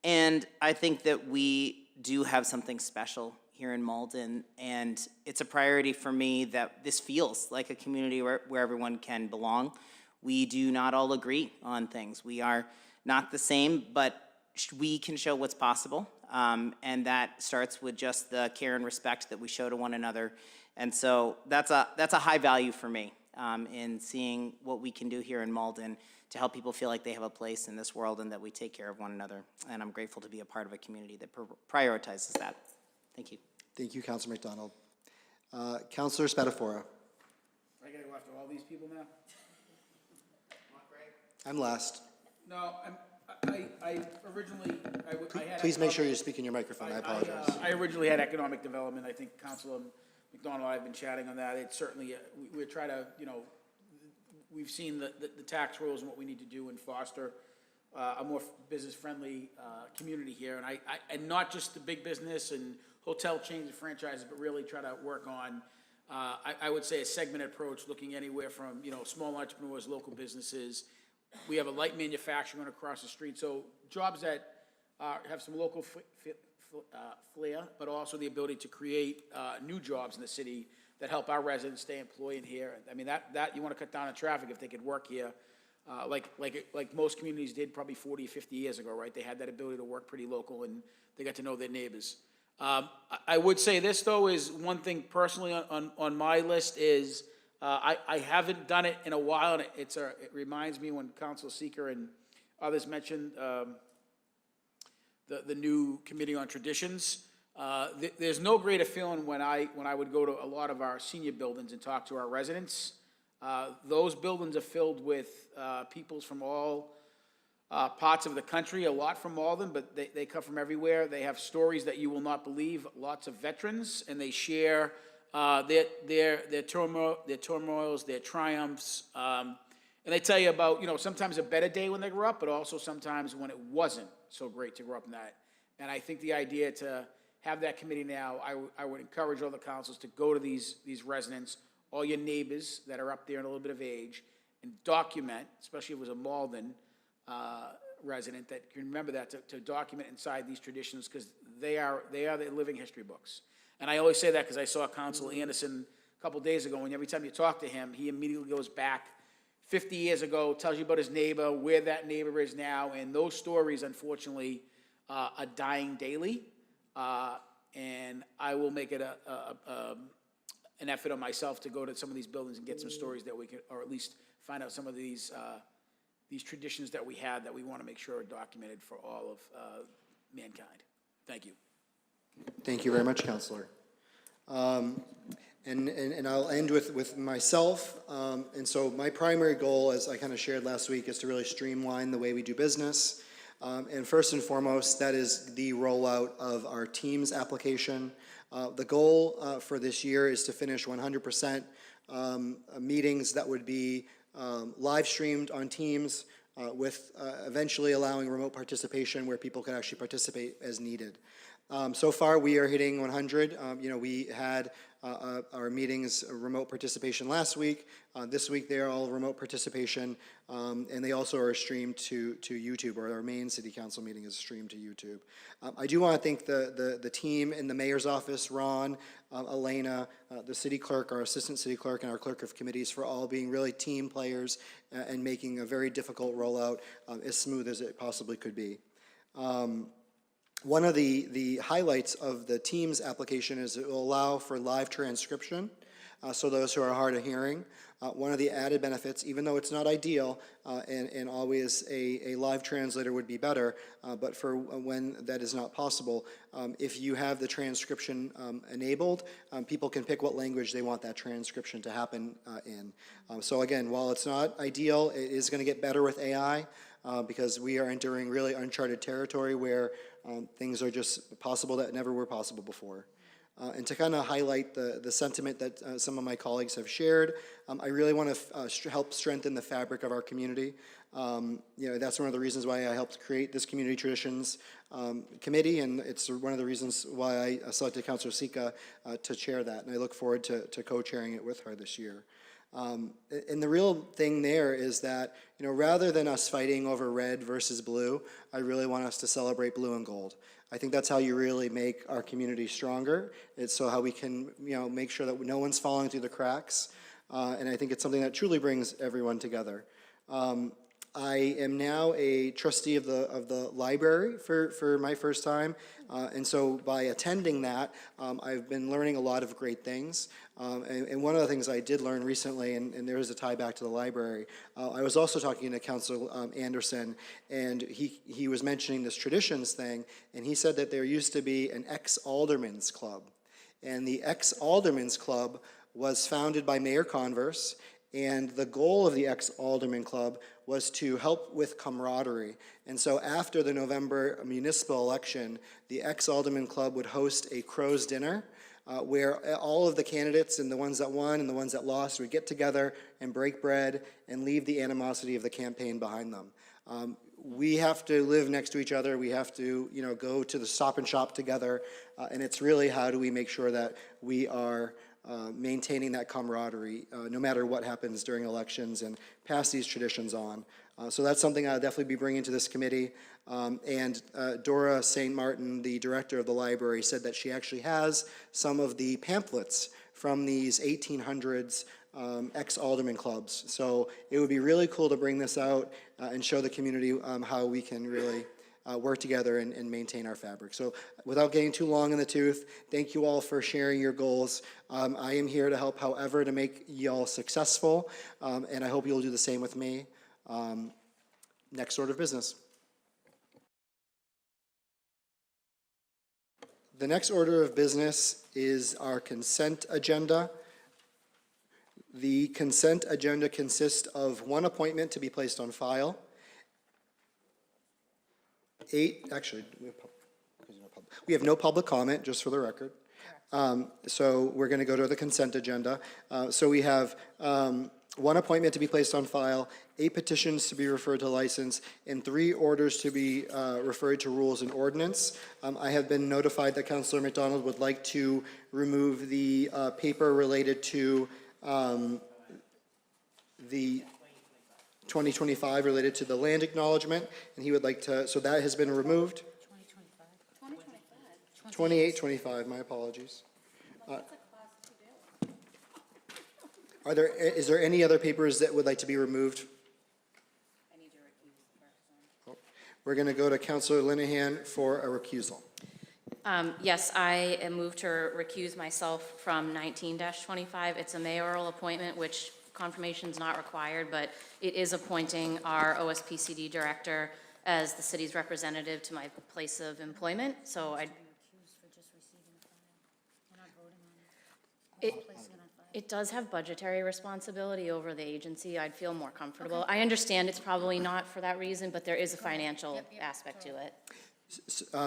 B: And I think that we do have something special here in Malden, and it's a priority for me that this feels like a community where everyone can belong. We do not all agree on things. We are not the same, but we can show what's possible, and that starts with just the care and respect that we show to one another. And so that's a high value for me in seeing what we can do here in Malden to help people feel like they have a place in this world and that we take care of one another. And I'm grateful to be a part of a community that prioritizes that. Thank you.
A: Thank you, Councilor McDonald. Councilor Spatafora.
O: I gotta go after all these people now?
A: I'm last.
O: No, I originally, I had.
A: Please make sure you speak in your microphone. I apologize.
O: I originally had economic development. I think Councilor McDonald and I have been chatting on that. It's certainly, we try to, we've seen the tax rules and what we need to do and foster a more business-friendly community here. And and not just the big business and hotel chains and franchises, but really try to work on, I would say, a segmented approach, looking anywhere from, small entrepreneurs, local businesses. We have a light manufacturing across the street, so jobs that have some local flair, but also the ability to create new jobs in the city that help our residents stay employed here. I mean, that you want to cut down on traffic if they could work here, like most communities did probably 40, 50 years ago, right? They had that ability to work pretty local, and they got to know their neighbors. I would say this, though, is one thing personally on my list is, I haven't done it in a while, and it reminds me when Council Seeker and others mentioned the new Committee on Traditions. There's no greater feeling when I would go to a lot of our senior buildings and talk to our residents. Those buildings are filled with peoples from all parts of the country, a lot from Malden, but they come from everywhere. They have stories that you will not believe, lots of veterans, and they share their turmoils, their triumphs, and they tell you about, sometimes a better day when they grew up, but also sometimes when it wasn't so great to grow up in that. And I think the idea to have that committee now, I would encourage all the councils to go to these residents, all your neighbors that are up there in a little bit of age, and document, especially if it was a Malden resident, that can remember that, to document inside these traditions, because they are the living history books. And I always say that because I saw Councilor Anderson a couple days ago, and every time you talk to him, he immediately goes back 50 years ago, tells you about his neighbor, where that neighbor is now, and those stories, unfortunately, are dying daily. And I will make it an effort on myself to go to some of these buildings and get some stories that we can, or at least find out some of these traditions that we had that we want to make sure are documented for all of mankind. Thank you.
A: Thank you very much, Councilor. And I'll end with myself. And so my primary goal, as I kind of shared last week, is to really streamline the way we do business. And first and foremost, that is the rollout of our Teams application. The goal for this year is to finish 100% meetings that would be live streamed on Teams, with eventually allowing remote participation where people can actually participate as needed. So far, we are hitting 100. We had our meetings remote participation last week. This week, they are all remote participation, and they also are streamed to YouTube, or our main city council meeting is streamed to YouTube. I do want to thank the team in the mayor's office, Ron, Elena, the city clerk, our assistant city clerk, and our clerk of committees for all being really team players and making a very difficult rollout as smooth as it possibly could be. One of the highlights of the Teams application is it will allow for live transcription, so those who are hard of hearing. One of the added benefits, even though it's not ideal, and always a live translator would be better, but for when that is not possible, if you have the transcription enabled, people can pick what language they want that transcription to happen in. So again, while it's not ideal, it is going to get better with AI, because we are entering really uncharted territory where things are just possible that never were possible before. And to kind of highlight the sentiment that some of my colleagues have shared, I really want to help strengthen the fabric of our community. That's one of the reasons why I helped create this Community Traditions Committee, and it's one of the reasons why I selected Councilor Sika to chair that, and I look forward to co-chairing it with her this year. And the real thing there is that, rather than us fighting over red versus blue, I really want us to celebrate blue and gold. I think that's how you really make our community stronger. It's so how we can, make sure that no one's falling through the cracks. And I think it's something that truly brings everyone together. I am now a trustee of the library for my first time, and so by attending that, I've been learning a lot of great things. And one of the things I did learn recently, and there is a tie back to the library, I was also talking to Councilor Anderson, and he was mentioning this traditions thing, and he said that there used to be an ex-alderman's club, and the ex-alderman's club was founded by Mayor Converse, And the goal of the ex-alderman club was to help with camaraderie. And so after the November municipal election, the ex-alderman club would host a crow's dinner where all of the candidates and the ones that won and the ones that lost would get together and break bread and leave the animosity of the campaign behind them. We have to live next to each other. We have to, go to the Stop and Shop together. And it's really how do we make sure that we are maintaining that camaraderie no matter what happens during elections and pass these traditions on. So that's something I'll definitely be bringing to this committee. And Dora St. Martin, the director of the library, said that she actually has some of the pamphlets from these 1800s ex-alderman clubs. So it would be really cool to bring this out and show the community how we can really work together and maintain our fabric. So without getting too long in the tooth, thank you all for sharing your goals. I am here to help however to make y'all successful, and I hope you'll do the same with me. Next order of business. The next order of business is our consent agenda. The consent agenda consists of one appointment to be placed on file, we have no public comment, just for the record. So we're going to go to the consent agenda. So we have one appointment to be placed on file, 8 petitions to be referred to license, and 3 orders to be referred to rules and ordinance. I have been notified that Councillor McDonald would like to remove the paper related to the 2025 related to the land acknowledgement, and he would like to, so that has been removed. 2825, my apologies. Is there any other papers that would like to be removed?
E: I need to recuse the person.
A: We're going to go to Councillor Linehan for a recusal.
C: Yes, I am moved to recuse myself from 19-25. It's a mayoral appointment, which confirmation is not required, but it is appointing our OSPCD director as the city's representative to my place of employment. So it does have budgetary responsibility over the agency. I'd feel more comfortable.
D: Okay.
C: I understand it's probably not for that reason, but there is a financial aspect to it.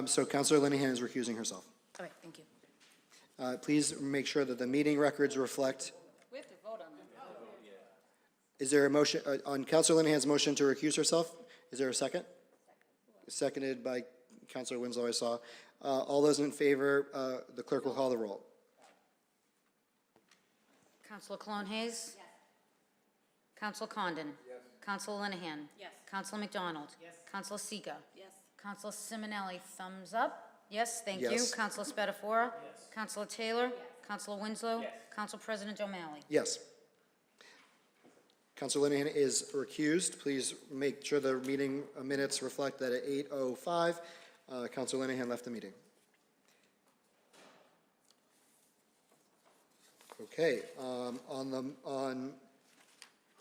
A: So Councillor Linehan is recusing herself.
C: Okay, thank you.
A: Please make sure that the meeting records reflect.
E: We have to vote on that.
A: Is there a motion on Councillor Linehan's motion to recuse herself? Is there a second? Seconded by Councillor Winslow, I saw. All those in favor, the clerk will call the roll.
D: Councilor Cologne Hayes? Yes. Councilor Condon? Yes. Councilor Linehan?
E: Yes.
D: Councilor McDonald?
E: Yes.
D: Councilor Seega?
E: Yes.
D: Councilor Simonelli, thumbs up? Yes, thank you.
A: Yes.
D: Councilor Spatafora?
O: Yes.
D: Councilor Taylor?
E: Yes.
D: Councilor Winslow?
O: Yes.
D: Council President O'Malley?
A: Yes. Councillor Linehan is recused. Please make sure the meeting minutes reflect that at 8:05, Councillor Linehan left the meeting. Okay, on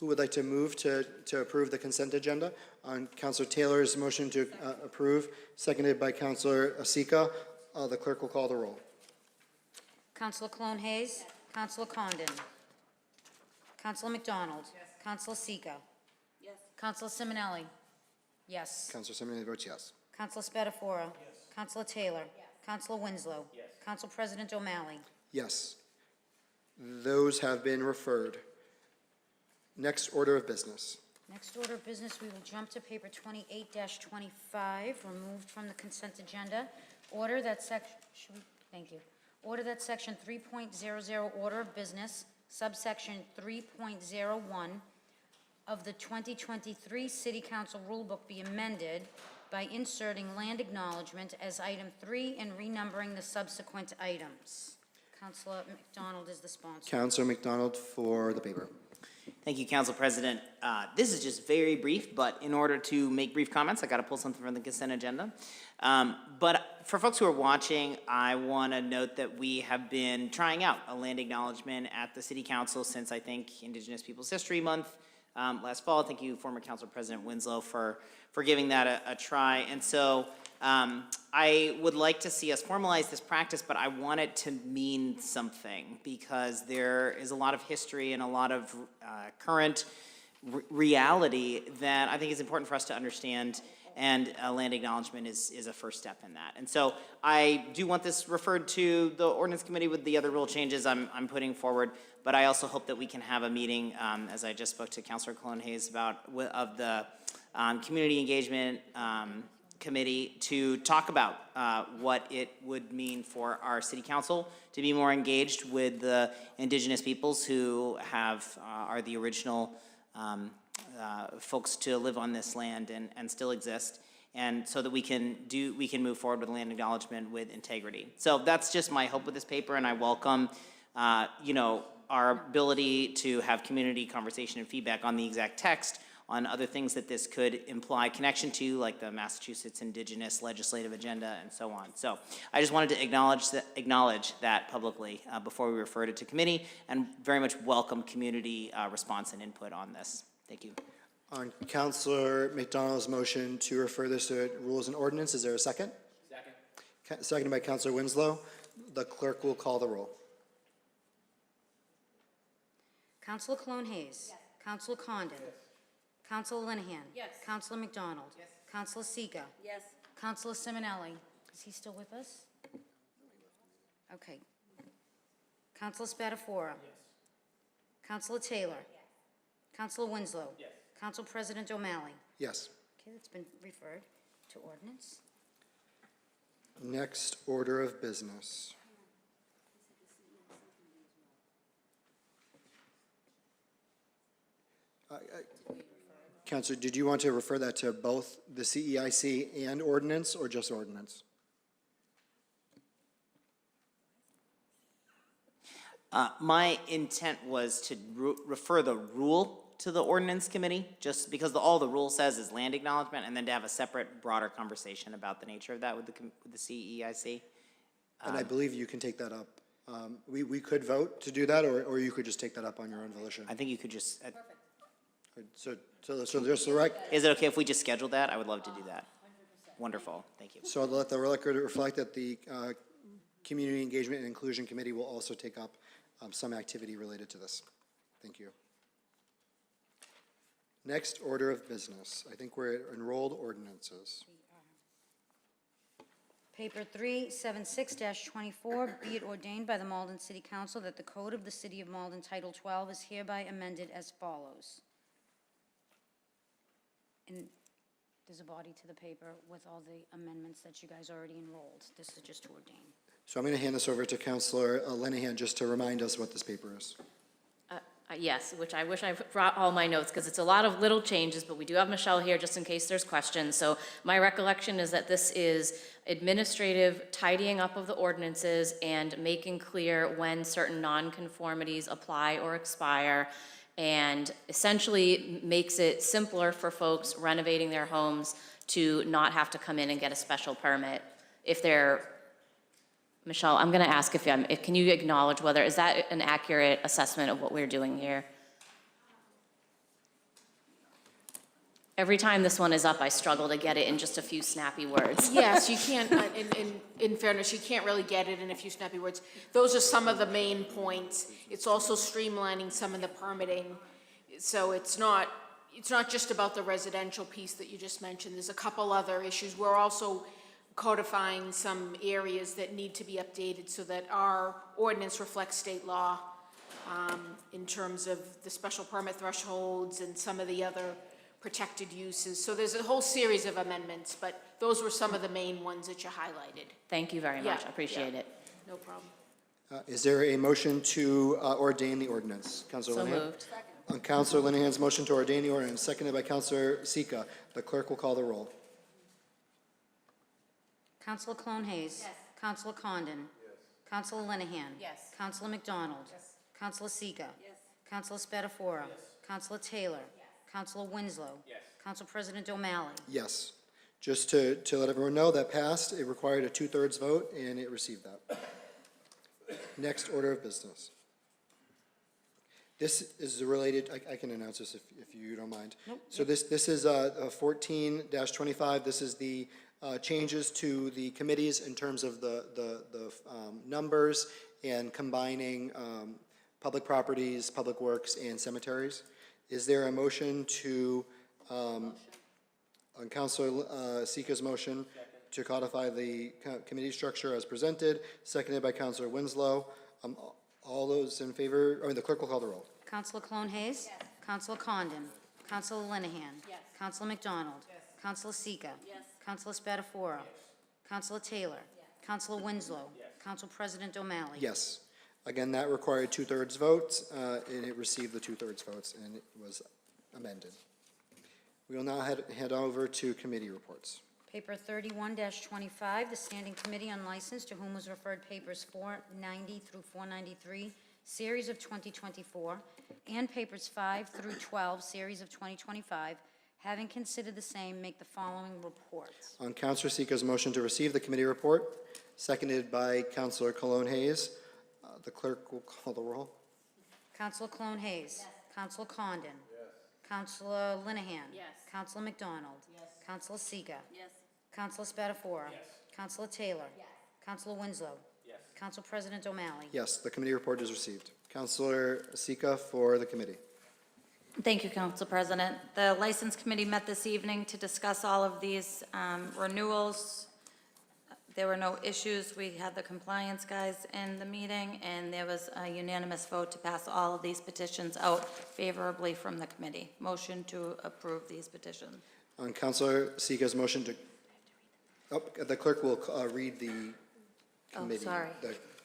A: who would like to move to approve the consent agenda? On Councillor Taylor's motion to approve, seconded by Councillor Asika, the clerk will call the roll.
D: Councilor Cologne Hayes? Yes. Councilor Condon? Councilor McDonald? Yes. Councilor Seega?
E: Yes.
D: Councilor Simonelli? Yes.
A: Councillor Simonelli votes yes.
D: Councilor Spatafora? Yes. Councilor Taylor? Yes. Councilor Winslow? Yes. Council President O'Malley?
A: Yes. Those have been referred. Next order of business.
D: Next order of business, we will jump to paper 28-25, removed from the consent agenda. Order that thank you. Order that section 3.00 order of business, subsection 3.01 of the 2023 City Council Rulebook be amended by inserting land acknowledgement as item 3 and renumbering the subsequent items. Councilor McDonald is the sponsor.
A: Councillor McDonald for the paper.
B: Thank you, Council President. This is just very brief, but in order to make brief comments, I got to pull something from the consent agenda. But for folks who are watching, I want to note that we have been trying out a land acknowledgement at the City Council since, I think, Indigenous Peoples History Month last fall. Thank you, former Council President Winslow, for giving that a try. And so I would like to see us formalize this practice, but I want it to mean something because there is a lot of history and a lot of current reality that I think is important for us to understand, and land acknowledgement is a first step in that. And so I do want this referred to the ordinance committee with the other rule changes I'm putting forward, but I also hope that we can have a meeting, as I just spoke to Councillor Cologne-Hayes about, of the community engagement committee to talk about what it would mean for our city council to be more engaged with the indigenous peoples who are the original folks to live on this land and still exist, and so that we can move forward with land acknowledgement with integrity. So that's just my hope with this paper, and I welcome our ability to have community conversation and feedback on the exact text, on other things that this could imply connection to, like the Massachusetts Indigenous Legislative Agenda and so on. So I just wanted to acknowledge that publicly before we referred it to committee, and very much welcome community response and input on this. Thank you.
A: On Councillor McDonald's motion to refer this to Rules and Ordinance, is there a second? Second. Seconded by Councillor Winslow. The clerk will call the roll.
D: Councilor Cologne-Hayes. Yes. Councilor Condon. Yes. Councilor Linehan. Yes. Councilor McDonald. Yes. Councilor Seega.
N: Yes.
D: Councilor Simonelli. Is he still with us? Okay. Councilor Spatafora. Yes. Councilor Taylor. Yes. Councilor Winslow. Yes. Council President O'Malley.
A: Yes.
D: Okay, that's been referred to ordinance.
A: Next order of business. Councillor, did you want to refer that to both the CEIC and ordinance, or just ordinance?
B: My intent was to refer the rule to the ordinance committee, just because all the rule says is land acknowledgement, and then to have a separate, broader conversation about the nature of that with the CEIC.
A: And I believe you can take that up. We could vote to do that, or you could just take that up on your own volition.
B: I think you could just.
A: So just the right.
B: Is it okay if we just schedule that? I would love to do that. 100%. Wonderful, thank you.
A: So let the record reflect that the Community Engagement and Inclusion Committee will also take up some activity related to this. Thank you. Next order of business. I think we're at enrolled ordinances.
D: Paper 376-24, be it ordained by the Malden City Council that the Code of the City of Malden, Title 12, is hereby amended as follows. And there's a body to the paper with all the amendments that you guys already enrolled. This is just to ordain.
A: So I'm going to hand this over to Councillor Linehan just to remind us what this paper is.
C: Yes, which I wish I brought all my notes, because it's a lot of little changes, but we do have Michelle here just in case there's questions. So my recollection is that this is administrative tidying up of the ordinances and making clear when certain nonconformities apply or expire, and essentially makes it simpler for folks renovating their homes to not have to come in and get a special permit if they're. Michelle, I'm going to ask if can you acknowledge whether, is that an accurate assessment of what we're doing here? Every time this one is up, I struggle to get it in just a few snappy words.
P: Yes, you can't, in fairness, you can't really get it in a few snappy words. Those are some of the main points. It's also streamlining some of the permitting. So it's not just about the residential piece that you just mentioned. There's a couple other issues. We're also codifying some areas that need to be updated so that our ordinance reflects state law in terms of the special permit thresholds and some of the other protected uses. So there's a whole series of amendments, but those were some of the main ones that you highlighted.
C: Thank you very much. I appreciate it.
P: No problem.
A: Is there a motion to ordain the ordinance? Councillor Linehan?
C: So moved.
A: On Councillor Linehan's motion to ordain the ordinance, seconded by Councillor Seega, the clerk will call the roll.
D: Councilor Cologne-Hayes. Yes. Councilor Condon. Yes. Councilor Linehan. Yes. Councilor McDonald. Yes. Councilor Seega. Yes. Councilor Spatafora. Yes. Councilor Taylor. Yes. Councilor Winslow. Yes. Council President O'Malley.
A: Yes. Just to let everyone know, that passed. It required a 2/3 vote, and it received that. Next order of business. This is related, I can announce this if you don't mind.
D: Nope.
A: So this is 14-25. This is the changes to the committees in terms of the numbers and combining public properties, public works, and cemeteries. Is there a motion to, on Councilor Sika's motion, to codify the committee structure as presented, seconded by Councilor Winslow? All those in favor, the clerk will call the roll.
D: Counselor Cologne Hayes? Yes. Counselor Condon? Counselor Linehan? Yes. Counselor McDonald? Yes. Counselor Sika? Yes. Counselor Spatafora? Yes. Counselor Taylor? Yes. Counselor Winslow? Yes. Council President O'Malley?
A: Yes. Again, that required 2/3 votes, and it received the 2/3 votes, and it was amended. We will now head over to committee reports.
D: Paper 31-25, the Standing Committee on License, to whom was referred papers 490 through 493, series of 2024, and papers 5 through 12, series of 2025, having considered the same, make the following reports.
A: On Councilor Sika's motion to receive the committee report, seconded by Councilor Cologne Hayes, the clerk will call the roll.
D: Counselor Cologne Hayes. Yes. Counselor Condon. Yes. Counselor Linehan. Yes. Counselor McDonald. Yes. Counselor Sika. Yes. Counselor Spatafora. Yes. Counselor Taylor. Yes. Counselor Winslow. Yes. Council President O'Malley.
A: Yes, the committee report is received. Councilor Sika for the committee.
M: Thank you, Council President. The License Committee met this evening to discuss all of these renewals. There were no issues. We had the compliance guys in the meeting, and there was a unanimous vote to pass all of these petitions out favorably from the committee. Motion to approve these petitions.
A: On Councilor Sika's motion to, the clerk will read the committee.
M: Oh, sorry.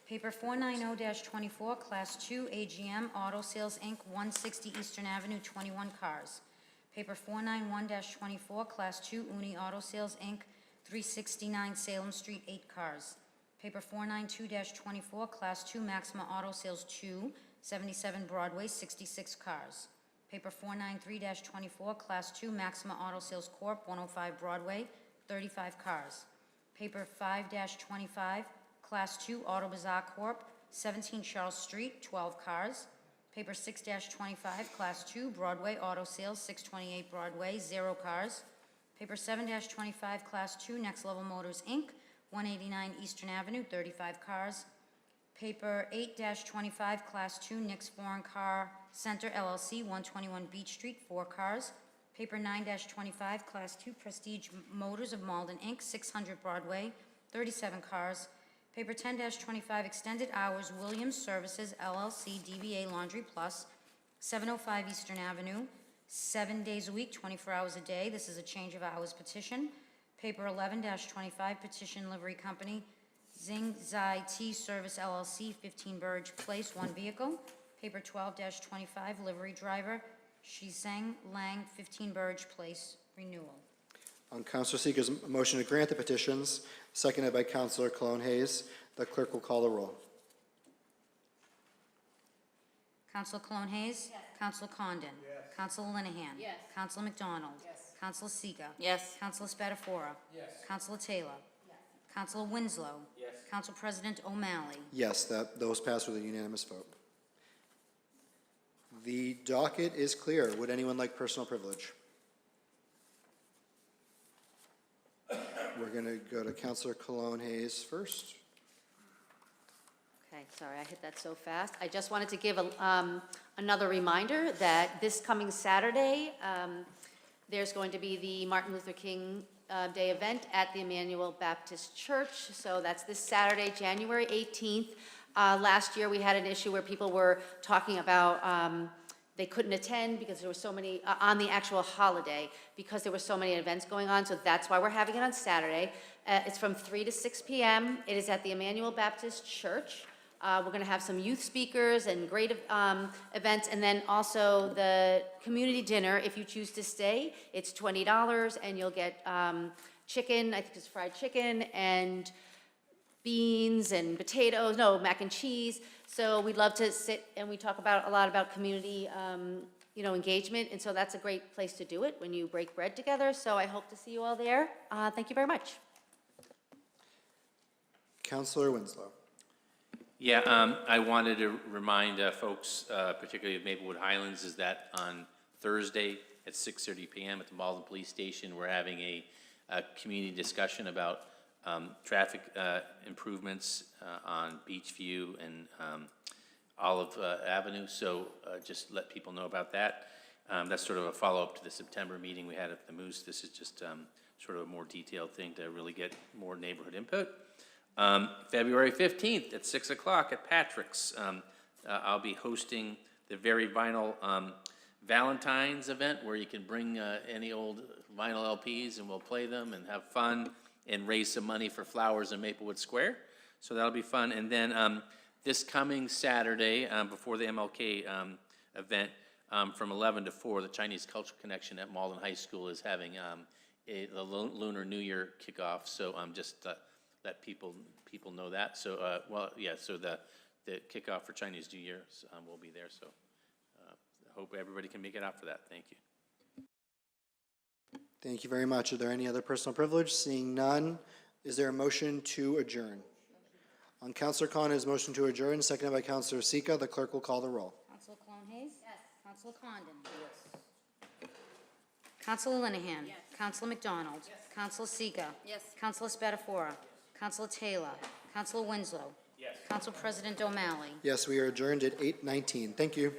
D: Paper 490-24, Class 2 AGM Auto Sales, Inc., 160 Eastern Avenue, 21 cars. Paper 491-24, Class 2 Uni Auto Sales, Inc., 369 Salem Street, 8 cars. Paper 492-24, Class 2 Maxima Auto Sales 2, 77 Broadway, 66 cars. Paper 493-24, Class 2 Maxima Auto Sales Corp., 105 Broadway, 35 cars. Paper 5-25, Class 2 Auto Bazaar Corp., 17 Charles Street, 12 cars. Paper 6-25, Class 2 Broadway Auto Sales, 628 Broadway, 0 cars. Paper 7-25, Class 2 Next Level Motors, Inc., 189 Eastern Avenue, 35 cars. Paper 8-25, Class 2 Nick's Foreign Car Center, LLC, 121 Beach Street, 4 cars. Paper 9-25, Class 2 Prestige Motors of Malden, Inc., 600 Broadway, 37 cars. Paper 10-25, Extended Hours Williams Services, LLC, DBA Laundry Plus, 705 Eastern Avenue, 7 days a week, 24 hours a day. This is a change of hours petition. Paper 11-25, Petition Livery Company, Zing Zai Tea Service LLC, 15 Burridge Place, 1 vehicle. Paper 12-25, Livery Driver, Shizeng Lang, 15 Burridge Place, renewal.
A: On Councilor Sika's motion to grant the petitions, seconded by Councilor Cologne Hayes, the clerk will call the roll.
D: Counselor Cologne Hayes? Yes. Counselor Condon? Yes. Counselor Linehan? Yes. Counselor McDonald? Yes. Counselor Sika?
M: Yes.
D: Counselor Spatafora? Yes. Counselor Taylor? Yes. Counselor Winslow? Yes. Council President O'Malley?
A: Yes, those pass with a unanimous vote. The docket is clear. Would anyone like personal privilege? We're going to go to Councilor Cologne Hayes first.
N: Okay, sorry, I hit that so fast. I just wanted to give another reminder that this coming Saturday, there's going to be the Martin Luther King Day event at the Emmanuel Baptist Church. So that's this Saturday, January 18th. Last year, we had an issue where people were talking about they couldn't attend because there were so many, on the actual holiday, because there were so many events going on. So that's why we're having it on Saturday. It's from 3 to 6 p.m. It is at the Emmanuel Baptist Church. We're going to have some youth speakers and great events, and then also the community dinner. If you choose to stay, it's $20, and you'll get chicken, I think it's fried chicken, and beans and potatoes, mac and cheese. So we'd love to sit and we talk about a lot about community engagement, and so that's a great place to do it when you break bread together. So I hope to see you all there. Thank you very much.
A: Councilor Winslow.
K: Yeah, I wanted to remind folks, particularly of Maplewood Highlands, is that on Thursday at 6:30 p.m. at the Malden Police Station, we're having a a community discussion about traffic improvements on Beachview and Olive Avenue, so just let people know about that. That's sort of a follow-up to the September meeting we had at the Moose. This is just sort of a more detailed thing to really get more neighborhood input. February 15th at 6 o'clock at Patrick's, I'll be hosting the Very Vinyl Valentine's event, where you can bring any old vinyl LPs and we'll play them and have fun and raise some money for flowers in Maplewood Square. So that'll be fun. And then this coming Saturday, before the MLK event, from 11 to 4, the Chinese Cultural Connection at Malden High School is having the Lunar New Year kickoff. So just let people know that. So so the kickoff for Chinese New Year will be there. So I hope everybody can make it out for that. Thank you.
A: Thank you very much. Are there any other personal privilege? Seeing none, is there a motion to adjourn? On Councillor Khanna's motion to adjourn, seconded by Councillor Sika, the clerk will call the roll.
D: Councilor Cologne-Hayes? Yes. Councilor Condon? Yes. Councilor Linehan? Yes. Councilor McDonald? Yes. Councilor Sika? Yes. Councilor Spatafora? Councilor Taylor? Councilor Winslow? Yes. Council President O'Malley?
A: Yes, we are adjourned at 8:19. Thank you.